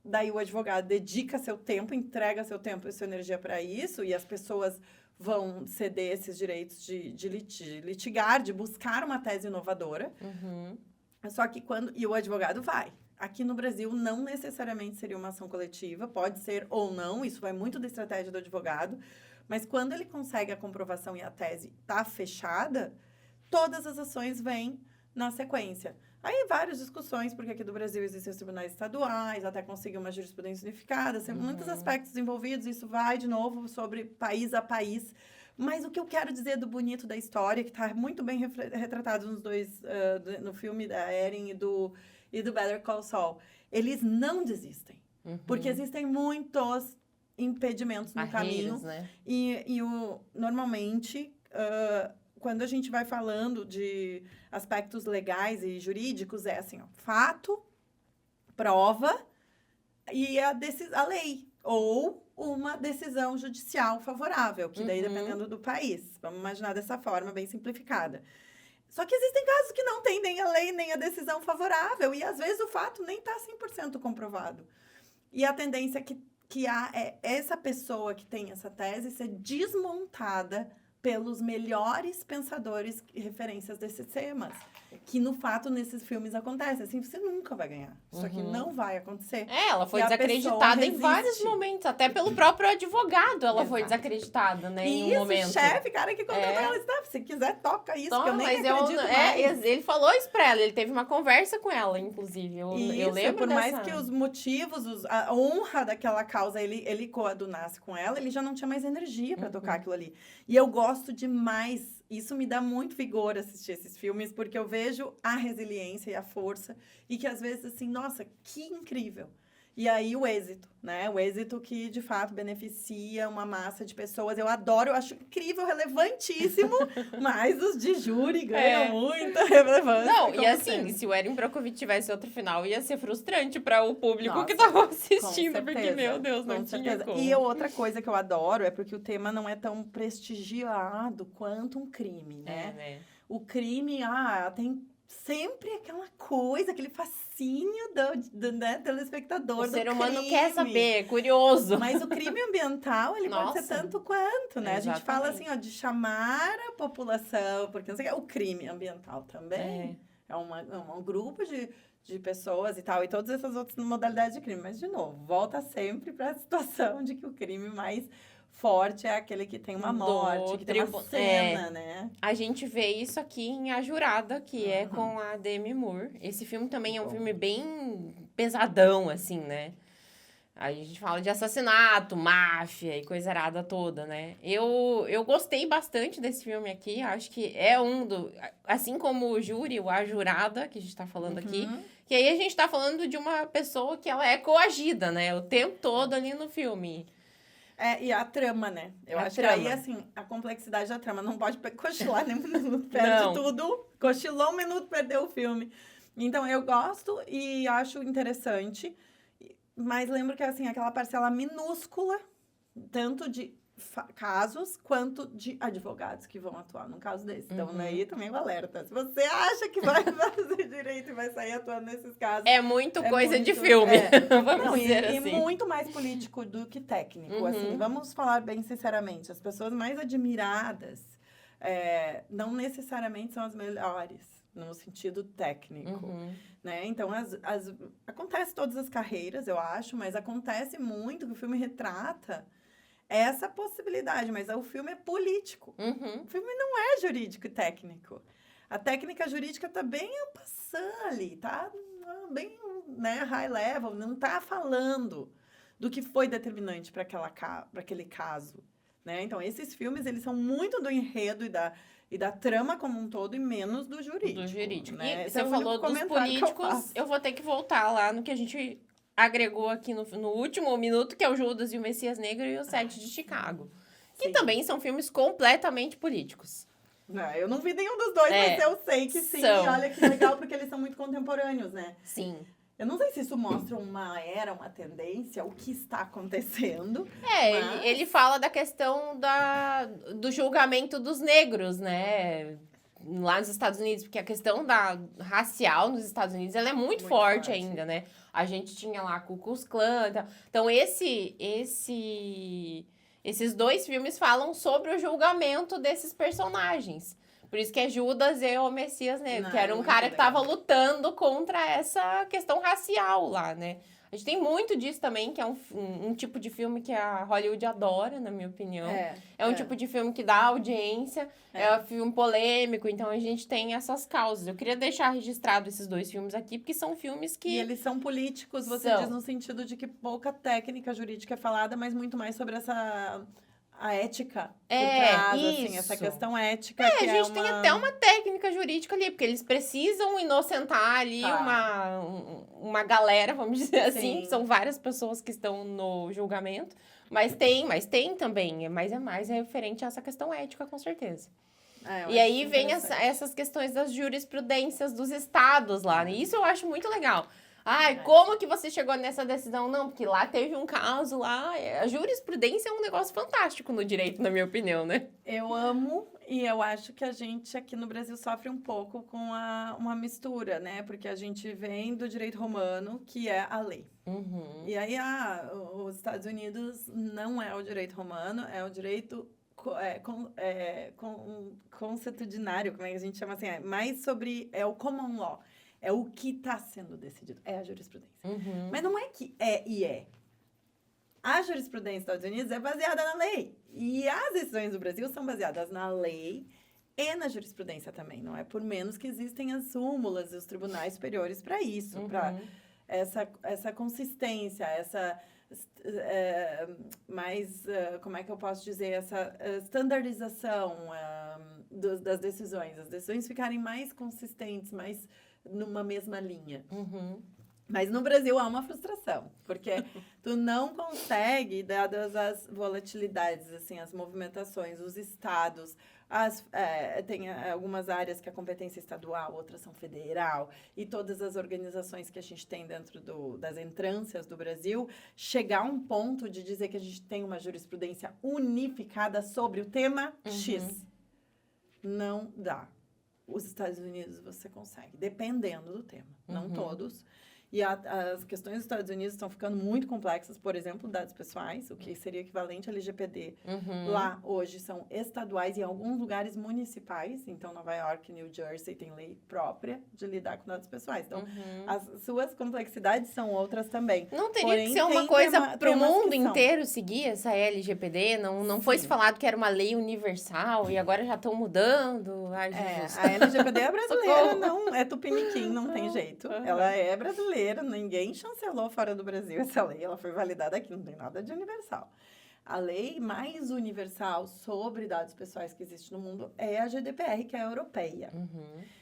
Daí o advogado dedica seu tempo, entrega seu tempo e sua energia para isso, e as pessoas vão ceder esses direitos de litigar, de buscar uma tese inovadora. Só que quando... E o advogado vai. Aqui no Brasil, não necessariamente seria uma ação coletiva, pode ser ou não, isso vai muito da estratégia do advogado, mas quando ele consegue a comprovação e a tese está fechada, todas as ações vêm na sequência. Aí, várias discussões, porque aqui do Brasil existem os tribunais estaduais, até conseguir uma jurisprudência unificada, tem muitos aspectos envolvidos, isso vai, de novo, sobre país a país. Mas o que eu quero dizer do bonito da história, que está muito bem retratado nos dois, no filme da Erin e do Better Call Saul, eles não desistem. Porque existem muitos impedimentos no caminho. Né? Normalmente, quando a gente vai falando de aspectos legais e jurídicos, é assim, ó, fato, prova e a lei. Ou uma decisão judicial favorável, que daí dependendo do país. Vamos imaginar dessa forma, bem simplificada. Só que existem casos que não tem nem a lei, nem a decisão favorável. E, às vezes, o fato nem está 100% comprovado. E a tendência que há é essa pessoa que tem essa tese ser desmontada pelos melhores pensadores e referências desses temas. Que, no fato, nesses filmes acontece. Assim, você nunca vai ganhar. Isso aqui não vai acontecer. Ela foi desacreditada em vários momentos. Até pelo próprio advogado ela foi desacreditada, né? Em um momento. O chefe, cara que contratou ela, disse, se quiser, toca isso, que eu nem acredito mais. Ele falou isso pra ela. Ele teve uma conversa com ela, inclusive. Eu lembro por mais que os motivos, a honra daquela causa, ele coadunasse com ela, ele já não tinha mais energia pra tocar aquilo ali. E eu gosto demais. Isso me dá muito vigor assistir esses filmes, porque eu vejo a resiliência e a força, e que às vezes, assim, nossa, que incrível. E aí o êxito, né? O êxito que, de fato, beneficia uma massa de pessoas. Eu adoro, eu acho incrível, relevantíssimo, mas os de júri ganham muita relevância. Não, e assim, sempre. Se o Erin Brockovich tivesse outro final, ia ser frustrante para o público que tava assistindo, porque, meu Deus, não tinha como. E outra coisa que eu adoro é porque o tema não é tão prestigiado quanto um crime, né? O crime, tem sempre aquela coisa, aquele fascínio do telespectador. O ser humano quer saber, é curioso. Mas o crime ambiental, ele pode ser tanto quanto, né? Exatamente. A gente fala assim, de chamar a população, porque não sei o que, o crime ambiental também é um grupo de pessoas e tal, e todas essas outras modalidades de crime. Mas, de novo, volta sempre para a situação de que o crime mais forte é aquele que tem uma morte, que tem uma cena, né? A gente vê isso aqui em A Jurada, que é com a Demi Moore. Esse filme também é um filme bem pesadão, assim, né? Aí a gente fala de assassinato, máfia e coisa arada toda, né? Eu gostei bastante desse filme aqui. Acho que é assim como o Júri, o A Jurada, que a gente tá falando aqui. Que aí a gente tá falando de uma pessoa que ela é coagida, né? O tempo todo ali no filme. E a trama, né? Eu acho que aí, assim, a complexidade da trama. Não pode cochilar nem um minuto, perde tudo. Cochilou um minuto, perdeu o filme. Então, eu gosto e acho interessante. Mas lembro que, assim, aquela parcela minúscula, tanto de casos, quanto de advogados que vão atuar num caso desse. Então, daí também o alerta. Se você acha que vai fazer direito e vai sair atuando nesses casos... É muito coisa de filme, vamos dizer assim. E muito mais político do que técnico, assim. Vamos falar bem sinceramente. As pessoas mais admiradas não necessariamente são as melhores, no sentido técnico, né? Então, acontece todas as carreiras, eu acho, mas acontece muito que o filme retrata essa possibilidade, mas o filme é político. O filme não é jurídico e técnico. A técnica jurídica tá bem passando ali, tá bem, né, high level, não tá falando do que foi determinante para aquele caso, né? Então, esses filmes, eles são muito do enredo e da trama como um todo, e menos do jurídico. Do jurídico. Né? E você falou dos políticos, eu vou ter que voltar lá no que a gente agregou aqui no último minuto, que é o Judas e o Messias Negro e o Sete de Chicago. Que Sim. também são filmes completamente políticos. Não, eu não vi nenhum dos dois, É, mas eu sei que sim. são. E olha que legal, porque eles são muito contemporâneos, né? Sim. Eu não sei se isso mostra uma era, uma tendência, o que está acontecendo. Mas... ele fala da questão do julgamento dos negros, né? Lá nos Estados Unidos, porque a questão racial nos Estados Unidos, ela é muito forte ainda, né? A gente tinha lá Ku Klux Klan e tal. Então, esses dois filmes falam sobre o julgamento desses personagens. Por isso que é Judas e o Messias Negro, que era um cara que estava lutando contra essa questão racial lá, né? A gente tem muito disso também, que é um tipo de filme que a Hollywood adora, na minha opinião. É um tipo de filme que dá audiência, é um filme polêmico, então a gente tem essas causas. Eu queria deixar registrado esses dois filmes aqui, porque são filmes que... E eles são políticos, você diz no sentido de que pouca técnica jurídica é falada, mas muito mais sobre a ética por trás, assim, essa questão ética. A gente tem até uma técnica jurídica ali, porque eles precisam inocentar ali uma galera, vamos dizer assim. São várias pessoas que estão no julgamento. Mas tem também, mas é mais referente a essa questão ética, com certeza. E aí vem essas questões das jurisprudências dos estados lá, né? Isso eu acho muito legal. Como que você chegou nessa decisão? Não, porque lá teve um caso lá. A jurisprudência é um negócio fantástico no direito, na minha opinião, né? Eu amo e eu acho que a gente aqui no Brasil sofre um pouco com uma mistura, né? Porque a gente vem do direito romano, que é a lei. Uhum. E aí, os Estados Unidos não é o direito romano, é o direito consuetudinário, como é que a gente chama assim? Mais sobre, é o common law. É o que está sendo decidido. É a jurisprudência. Uhum. Mas não é que é e é. A jurisprudência dos Estados Unidos é baseada na lei. E as decisões do Brasil são baseadas na lei e na jurisprudência também. Não é por menos que existem as súmulas e os tribunais superiores para isso. Para essa consistência, essa... como é que eu posso dizer? Essa standardização das decisões. As decisões ficarem mais consistentes, mais... numa mesma linha. Mas no Brasil há uma frustração, porque tu não consegue, dadas as volatilidades, assim, as movimentações, os estados, tem algumas áreas que a competência é estadual, outras são federal, e todas as organizações que a gente tem dentro das entrâncias do Brasil, chegar a um ponto de dizer que a gente tem uma jurisprudência unificada sobre o tema X. Não dá. Os Estados Unidos você consegue, dependendo do tema. Não todos. E as questões dos Estados Unidos estão ficando muito complexas, por exemplo, dados pessoais, o que seria equivalente ao LGPD. Lá, hoje, são estaduais e em alguns lugares municipais. Então, Nova York, New Jersey tem lei própria de lidar com dados pessoais. Então, as suas complexidades são outras também. Não teria que ser uma coisa para o mundo inteiro seguir essa LGPD? Não foi se falado que era uma lei universal e agora já estão mudando? Ai, Jesus. A LGPD é brasileira, não é tupiniquim, não tem jeito. Ela é brasileira. Ninguém chancelou fora do Brasil essa lei, ela foi validada aqui, não tem nada de universal. A lei mais universal sobre dados pessoais que existe no mundo é a GDPR, que é a europeia.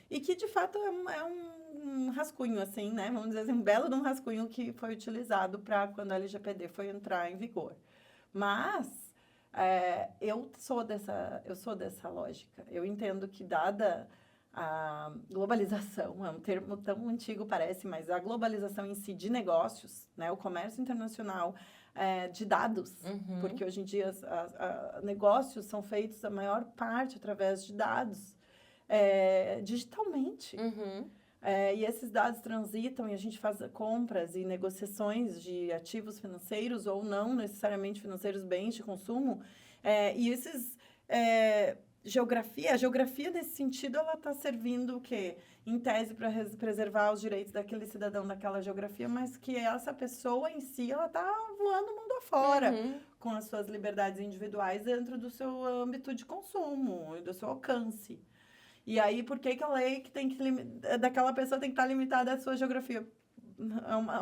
E que, de fato, é um rascunho, assim, né? Vamos dizer assim, um belo de um rascunho que foi utilizado para quando a LGPD foi entrar em vigor. Mas eu sou dessa lógica. Eu entendo que, dada a globalização, é um termo tão antigo, parece, mas a globalização em si de negócios, né? O comércio internacional de dados, porque hoje em dia negócios são feitos, a maior parte, através de dados, digitalmente. E esses dados transitam e a gente faz compras e negociações de ativos financeiros ou não necessariamente financeiros, bens de consumo, e esses... A geografia, nesse sentido, ela está servindo o quê? Em tese, para preservar os direitos daquele cidadão daquela geografia, mas que essa pessoa em si, ela está voando o mundo afora, com as suas liberdades individuais dentro do seu âmbito de consumo e do seu alcance. E aí, por que a lei daquela pessoa tem que estar limitada à sua geografia?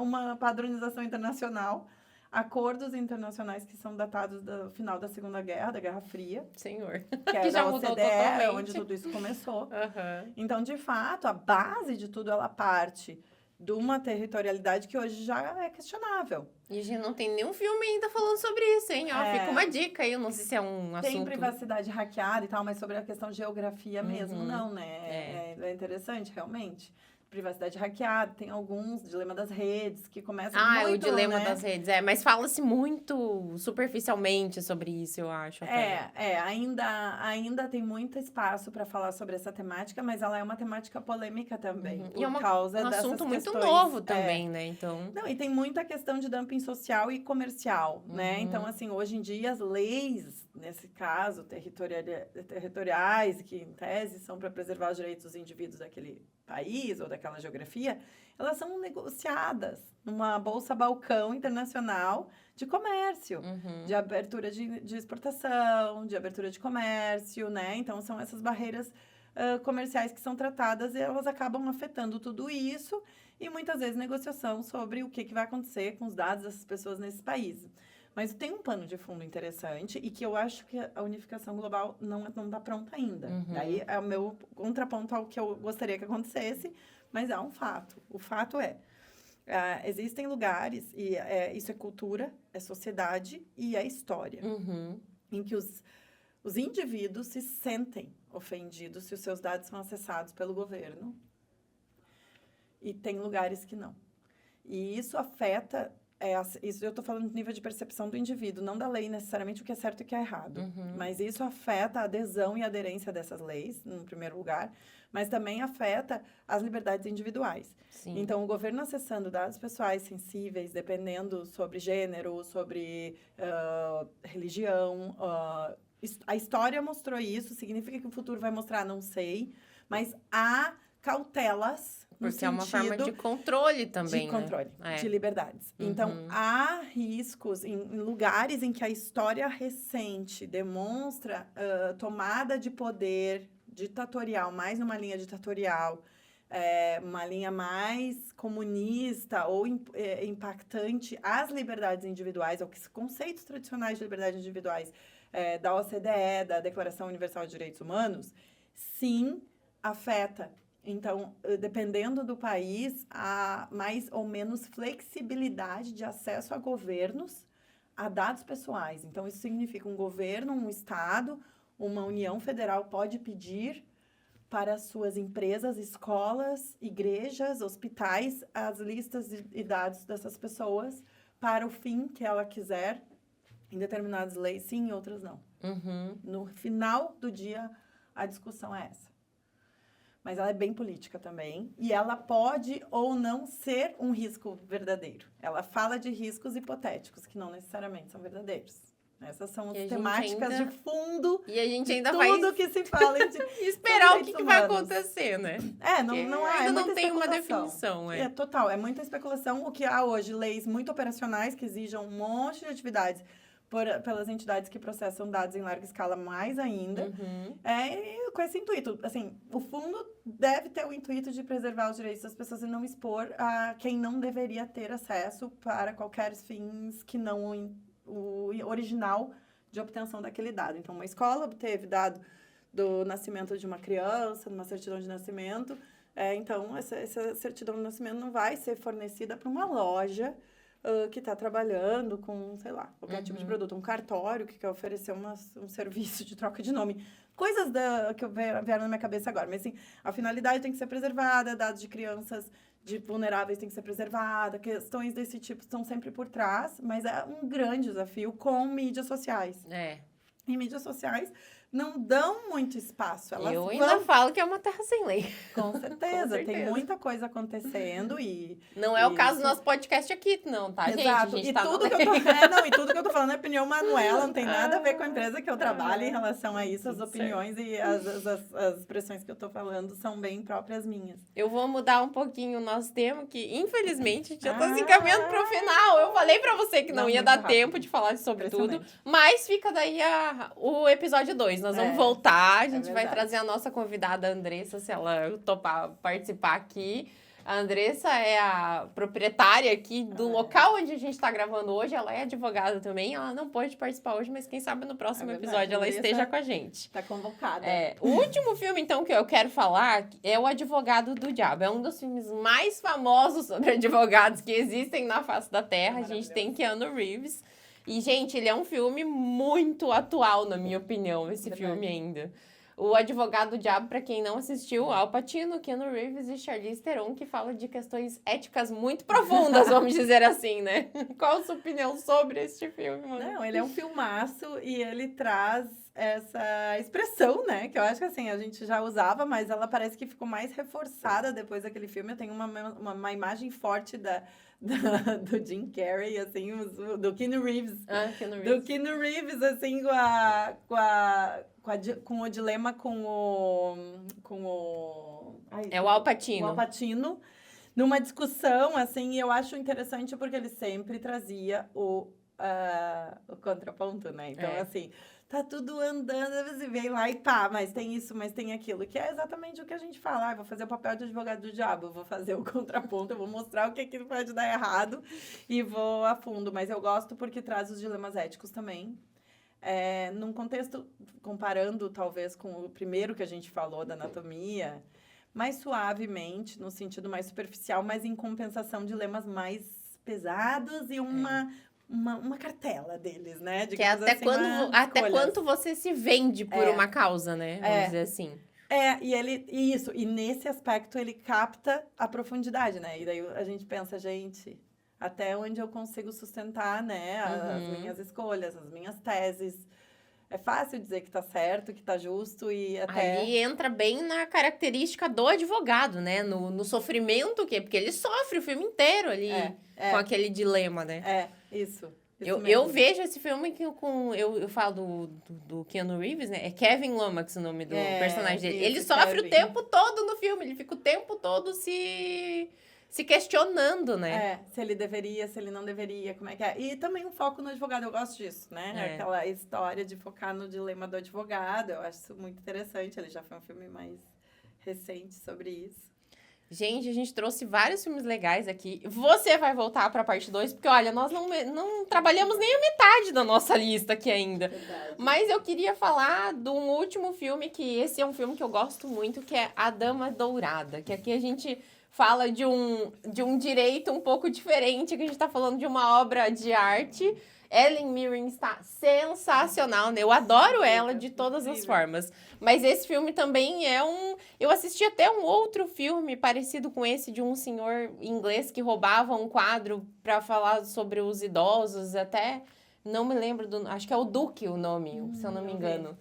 Uma padronização internacional, acordos internacionais que são datados do final da Segunda Guerra, da Guerra Fria. Senhor. Que é da OCDE, onde tudo isso começou. Uhum. Então, de fato, a base de tudo, ela parte de uma territorialidade que hoje já é questionável. E a gente não tem nenhum filme ainda falando sobre isso, hein? Ó, fica uma dica aí, eu não sei se é um assunto... Tem privacidade hackeada e tal, mas sobre a questão de geografia mesmo, não, né? É interessante, realmente. Privacidade hackeada, tem alguns, dilema das redes, que começam muito, o dilema né? das redes, mas fala-se muito superficialmente sobre isso, eu acho. Até. Ainda tem muito espaço para falar sobre essa temática, mas ela é uma temática polêmica também, por e é causa um dessas assunto muito questões. novo também, né? Então... Não, e tem muita questão de dumping social e comercial, né? Então, assim, hoje em dia, as leis, nesse caso, territoriais, que em tese são para preservar os direitos dos indivíduos daquele país ou daquela geografia, elas são negociadas numa bolsa balcão internacional de comércio, de abertura de exportação, de abertura de comércio, né? Então, são essas barreiras comerciais que são tratadas e elas acabam afetando tudo isso e muitas vezes negociação sobre o que vai acontecer com os dados dessas pessoas nesses países. Mas tem um pano de fundo interessante e que eu acho que a unificação global não está pronta ainda. Daí é o meu contraponto ao que eu gostaria que acontecesse, mas é um fato. O fato existem lugares, e isso é cultura, é sociedade e é história, em que os indivíduos se sentem ofendidos se os seus dados são acessados pelo governo. E tem lugares que não. E isso afeta... isso eu estou falando de nível de percepção do indivíduo, não da lei necessariamente o que é certo e o que é errado. Mas isso afeta a adesão e aderência dessas leis, no primeiro lugar, mas também afeta as liberdades individuais. Sim. Então, o governo acessando dados pessoais sensíveis, dependendo sobre gênero, sobre religião, a história mostrou isso, significa que o futuro vai mostrar, não sei, mas há cautelas no Porque é uma forma de controle também, de controle, né? de liberdades. Então, há riscos em lugares em que a história recente demonstra tomada de poder ditatorial, mais numa linha ditatorial, uma linha mais comunista ou impactante às liberdades individuais, aos conceitos tradicionais de liberdades individuais da OCDE, da Declaração Universal de Direitos Humanos, sim, afeta. Então, dependendo do país, há mais ou menos flexibilidade de acesso a governos a dados pessoais. Então, isso significa um governo, um estado, uma União Federal pode pedir para suas empresas, escolas, igrejas, hospitais, as listas e dados dessas pessoas para o fim que ela quiser. Em determinadas leis, sim, em outras não. No final do dia, a discussão é essa. Mas ela é bem política também. E ela pode ou não ser um risco verdadeiro. Ela fala de riscos hipotéticos, que não necessariamente são verdadeiros. Essas são as temáticas de fundo. E a gente ainda tudo que se fala de esperar o que vai acontecer, né? Ainda não tem uma definição. Total, é muita especulação. O que há hoje, leis muito operacionais que exijam um monte de atividades pelas entidades que processam dados em larga escala mais ainda, com esse intuito. Assim, o fundo deve ter o intuito de preservar os direitos das pessoas e não expor a quem não deveria ter acesso para qualquer fins que não o original de obtenção daquele dado. Então, uma escola obteve dado do nascimento de uma criança, numa certidão de nascimento, então essa certidão de nascimento não vai ser fornecida para uma loja que está trabalhando com, sei lá, qualquer tipo de produto, um cartório que quer oferecer um serviço de troca de nome. Coisas que vieram na minha cabeça agora. Mas, assim, a finalidade tem que ser preservada, dados de crianças vulneráveis tem que ser preservada, questões desse tipo estão sempre por trás, mas é um grande desafio com mídias sociais. E mídias sociais não dão muito espaço. Eu ainda falo que é uma terra sem lei. Com certeza. Tem muita coisa acontecendo e... Não é o caso do nosso podcast aqui, não, tá, Exato. gente? A gente e tá tudo que eu tô falando é opinião Manuela, não tem nada a ver com a empresa que eu trabalho em relação a isso. As opiniões e as expressões que eu tô falando são bem próprias minhas. Eu vou mudar um pouquinho o nosso tema, que infelizmente já tá se encaminhando pro final. Eu falei pra você que não ia dar tempo de falar sobre tudo, mas fica daí o episódio 2. Nós vamos voltar, a gente vai trazer a nossa convidada Andressa, se ela topar participar aqui. A Andressa é a proprietária aqui do local onde a gente está gravando hoje. Ela é advogada também. Ela não pode participar hoje, mas quem sabe no próximo episódio ela esteja com a gente. Tá convocada. O último filme, então, que eu quero falar é O Advogado do Diabo. É um dos filmes mais famosos sobre advogados que existem na face da Terra. A gente tem Keanu Reeves. E, gente, ele é um filme muito atual, na minha opinião, esse filme ainda. O Advogado do Diabo, para quem não assistiu, Al Pacino, Keanu Reeves e Charlize Theron, que fala de questões éticas muito profundas, vamos dizer assim, né? Qual a sua opinião sobre este filme, mano? Não, ele é um filmaço e ele traz essa expressão, né? Que eu acho que, assim, a gente já usava, mas ela parece que ficou mais reforçada depois daquele filme. Eu tenho uma imagem forte do Jim Carrey, assim, do Keanu Reeves. Keanu Reeves. Do Keanu Reeves, assim, com o dilema com o... É o Al Pacino. O Al Pacino. Numa discussão, assim, eu acho interessante porque ele sempre trazia o contraponto, né? Então, assim, tá tudo andando, você vem lá e pá, mas tem isso, mas tem aquilo, que é exatamente o que a gente fala. Vou fazer o papel de advogado do diabo, vou fazer o contraponto, eu vou mostrar o que aquilo pode dar errado e vou a fundo. Mas eu gosto porque traz os dilemas éticos também. Num contexto, comparando talvez com o primeiro que a gente falou, da anatomia, mais suavemente, no sentido mais superficial, mas em compensação, dilemas mais pesados e uma cartela deles, né? Que é até quanto você se vende por uma causa, né? Vamos dizer assim. E nesse aspecto ele capta a profundidade, né? E daí a gente pensa, gente, até onde eu consigo sustentar, né? As minhas escolhas, as minhas teses. É fácil dizer que tá certo, que tá justo e até... Ali entra bem na característica do advogado, né? No sofrimento, porque ele sofre o filme inteiro ali com aquele dilema, né? Isso. Eu vejo esse filme eu falo do Keanu Reeves, né? É Kevin Lomax o nome do personagem dele. Ele sofre o tempo todo no filme, ele fica o tempo todo se questionando, né? Se ele deveria, se ele não deveria, como é que é. E também um foco no advogado, eu gosto disso, né? Aquela história de focar no dilema do advogado, eu acho isso muito interessante. Ele já foi um filme mais recente sobre isso. Gente, a gente trouxe vários filmes legais aqui. Você vai voltar para a parte 2, porque, olha, nós não trabalhamos nem a metade da nossa lista aqui ainda. Verdade. Mas eu queria falar de um último filme, que esse é um filme que eu gosto muito, que é A Dama Dourada. Que aqui a gente fala de um direito um pouco diferente, que a gente está falando de uma obra de arte. Helen Mirren está sensacional, né? Eu adoro ela de todas as formas. Mas esse filme também é Eu assisti até um outro filme parecido com esse, de um senhor inglês que roubava um quadro para falar sobre os idosos, até... Não me lembro acho que é o Duque o nome, se eu não me engano.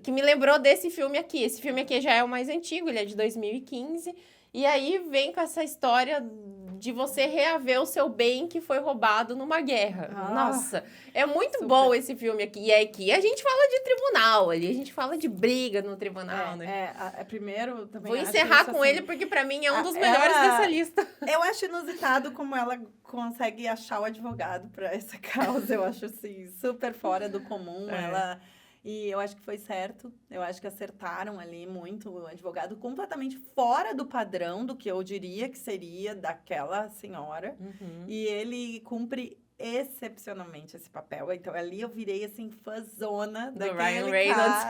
Que me lembrou desse filme aqui. Esse filme aqui já é o mais antigo, ele é de 2015. E aí vem com essa história de você reaver o seu bem que foi roubado numa guerra. Nossa, é muito bom esse filme aqui. E aqui a gente fala de tribunal, ali a gente fala de briga no tribunal, né? Primeiro também. Vou encerrar com ele porque pra mim é um dos melhores dessa lista. Eu acho inusitado como ela consegue achar o advogado para essa causa. Eu acho assim super fora do comum. E eu acho que foi certo, eu acho que acertaram ali muito o advogado, completamente fora do padrão do que eu diria que seria daquela senhora. E ele cumpre excepcionalmente esse papel. Então, ali eu virei, assim, fãzona do Ryan Reynolds.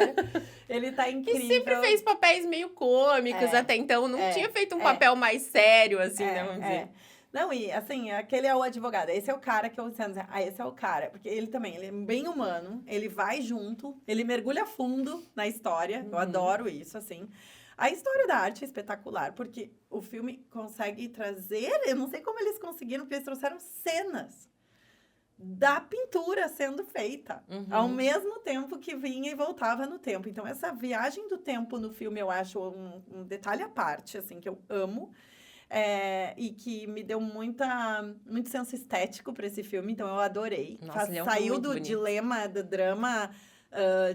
Ele tá incrível. Que sempre fez papéis meio cômicos até então, não tinha feito um papel mais sério, assim, né, vamos dizer. Não, e assim, aquele é o advogado. Esse é o cara que eu sei, esse é o cara. Porque ele é bem humano, ele vai junto, ele mergulha fundo na história. Eu adoro isso, assim. A história da arte é espetacular, porque o filme consegue trazer... Eu não sei como eles conseguiram, porque eles trouxeram cenas da pintura sendo feita. Ao mesmo tempo que vinha e voltava no tempo. Então, essa viagem do tempo no filme, eu acho um detalhe à parte, assim, que eu amo. E que me deu muito senso estético para esse filme, então eu adorei. Nossa, ele é saiu do bonito. dilema, do drama,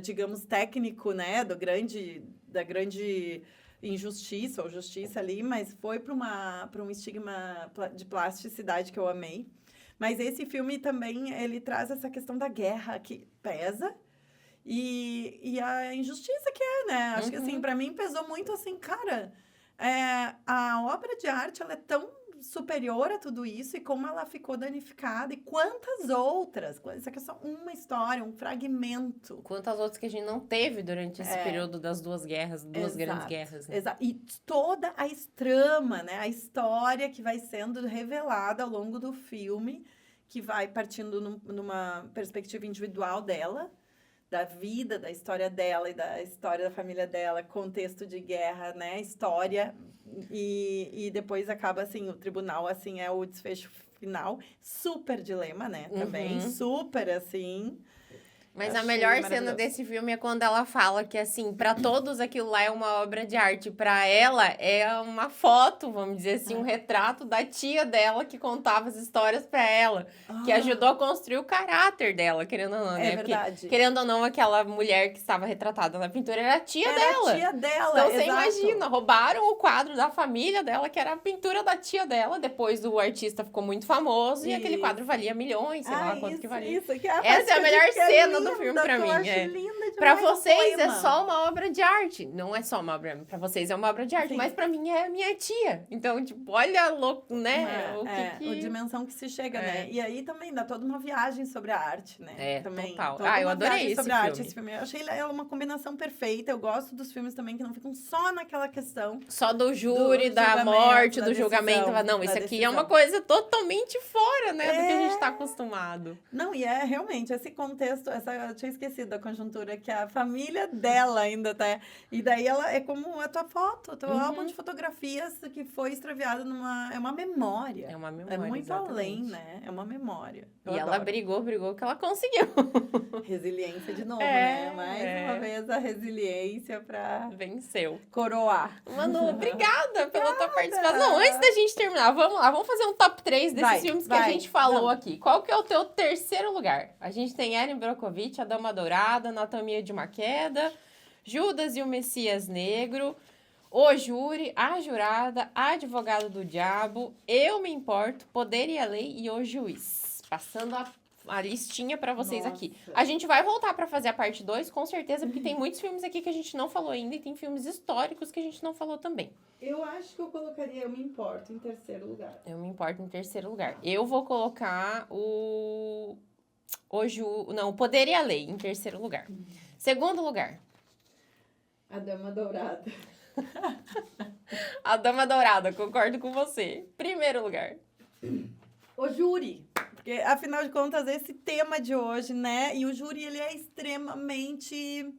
digamos, técnico, né? Da grande injustiça ou justiça ali, mas foi para um estigma de plasticidade que eu amei. Mas esse filme também, ele traz essa questão da guerra que pesa e a injustiça que é, né? Acho que, assim, para mim pesou muito, assim, cara... A obra de arte, ela é tão superior a tudo isso e como ela ficou danificada e quantas outras. Isso aqui é só uma história, um fragmento. Quantas outras que a gente não teve durante esse período das duas guerras, duas grandes guerras. Né? Exato. E toda a trama, né? A história que vai sendo revelada ao longo do filme, que vai partindo numa perspectiva individual dela, da vida, da história dela e da história da família dela, contexto de guerra, né? História. E depois acaba, assim, o tribunal, assim, é o desfecho final. Super dilema, né? Também, super, assim... Mas a melhor cena desse filme é quando ela fala que, assim, pra todos aquilo lá é uma obra de arte. Pra ela, é uma foto, vamos dizer assim, um retrato da tia dela que contava as histórias pra ela. Que ajudou a construir o caráter dela, querendo ou não, né? É verdade. Porque, querendo ou não, aquela mulher que estava retratada na pintura era a tia dela. Era a tia dela, então, você imagina, roubaram o quadro da família dela, que era a pintura da tia dela. Depois o artista ficou muito famoso e aquele quadro valia milhões, sei lá quanto que valia. Essa é a melhor cena do filme pra mim. Pra vocês é só uma obra de arte. Não é só uma obra, pra vocês é uma obra de arte, sim, mas pra mim é a minha tia. Então, tipo, olha louco, né? A dimensão que se chega, né? E aí também dá toda uma viagem sobre a arte, né? Também, total. Eu adorei esse filme. Esse filme. Eu achei ela uma combinação perfeita. Eu gosto dos filmes também que não ficam só naquela questão. Só do júri, da morte, do julgamento. Não, isso aqui é uma coisa totalmente fora, né? Do que a gente tá acostumado. Não, e realmente esse contexto, eu tinha esquecido da conjuntura, que a família dela ainda tá... E daí ela é como a tua foto, o teu álbum de fotografias que foi extraviado é uma memória. É uma memória, é muito exatamente. Além, né? É uma memória. E ela brigou que ela conseguiu. Resiliência de novo, né? Mais uma vez a resiliência pra... Venceu. Coroar. Manu, obrigada pela tua participação. Antes da gente terminar, vamos lá, vamos fazer um top 3 desses filmes que a gente falou aqui. Qual que é o teu terceiro lugar? A gente tem Erin Brockovich, A Dama Dourada, Anatomia de uma Queda, Judas e o Messias Negro, O Júri, A Jurada, A Advogado do Diabo, Eu Me Importo, Poder e a Lei e O Juiz. Passando a listinha pra vocês aqui. A gente vai voltar pra fazer a parte 2, com certeza, porque tem muitos filmes aqui que a gente não falou ainda e tem filmes históricos que a gente não falou também. Eu acho que eu colocaria Eu Me Importo em terceiro lugar. Eu Me Importo em terceiro lugar. Eu vou colocar o Poder e a Lei em terceiro lugar. Segundo lugar. A Dama Dourada. A Dama Dourada, concordo com você. Primeiro lugar. O Júri. Porque, afinal de contas, esse tema de hoje, né? E o Júri, ele é extremamente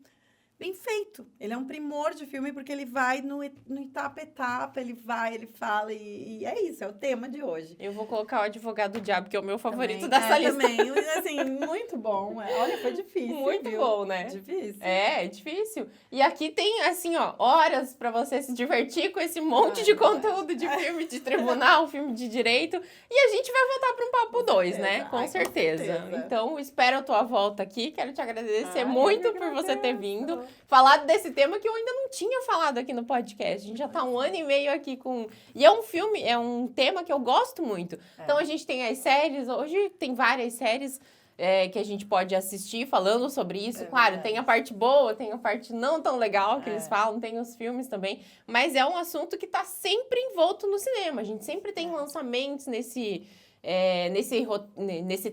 bem feito. Ele é um primor de filme porque ele vai no etapa a etapa, ele fala e é isso, é o tema de hoje. Eu vou colocar O Advogado do Diabo, que é o meu favorito dessa lista. Também, assim, muito bom. Olha, foi difícil. Muito bom, né? Difícil. É difícil. E aqui tem, assim, horas pra você se divertir com esse monte de conteúdo de filme de tribunal, filme de direito. E a gente vai voltar para um papo 2, né? Com certeza. Então, espero a tua volta aqui. Quero te agradecer muito por você ter vindo. Falar desse tema que eu ainda não tinha falado aqui no podcast. A gente já tá 1 ano e meio aqui com... E é um filme, é um tema que eu gosto muito. Então, a gente tem as séries. Hoje tem várias séries que a gente pode assistir falando sobre isso. Claro, tem a parte boa, tem a parte não tão legal que eles falam. Tem os filmes também. Mas é um assunto que tá sempre envolto no cinema. A gente sempre tem lançamentos nesse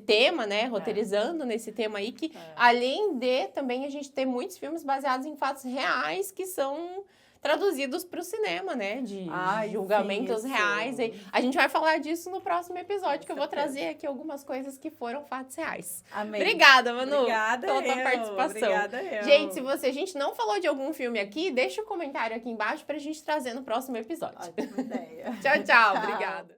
tema, né, roteirizando nesse tema aí, que além de também a gente ter muitos filmes baseados em fatos reais que são traduzidos para o cinema, né, de julgamentos reais. A gente vai falar disso no próximo episódio, que eu vou trazer aqui algumas coisas que foram fatos reais. Amém. Obrigada, Manu, Obrigada pela tua participação. Obrigada eu. Gente, se a gente não falou de algum filme aqui, deixa um comentário aqui embaixo pra gente trazer no próximo episódio. Ótima ideia. Tchau, tchau. Obrigada.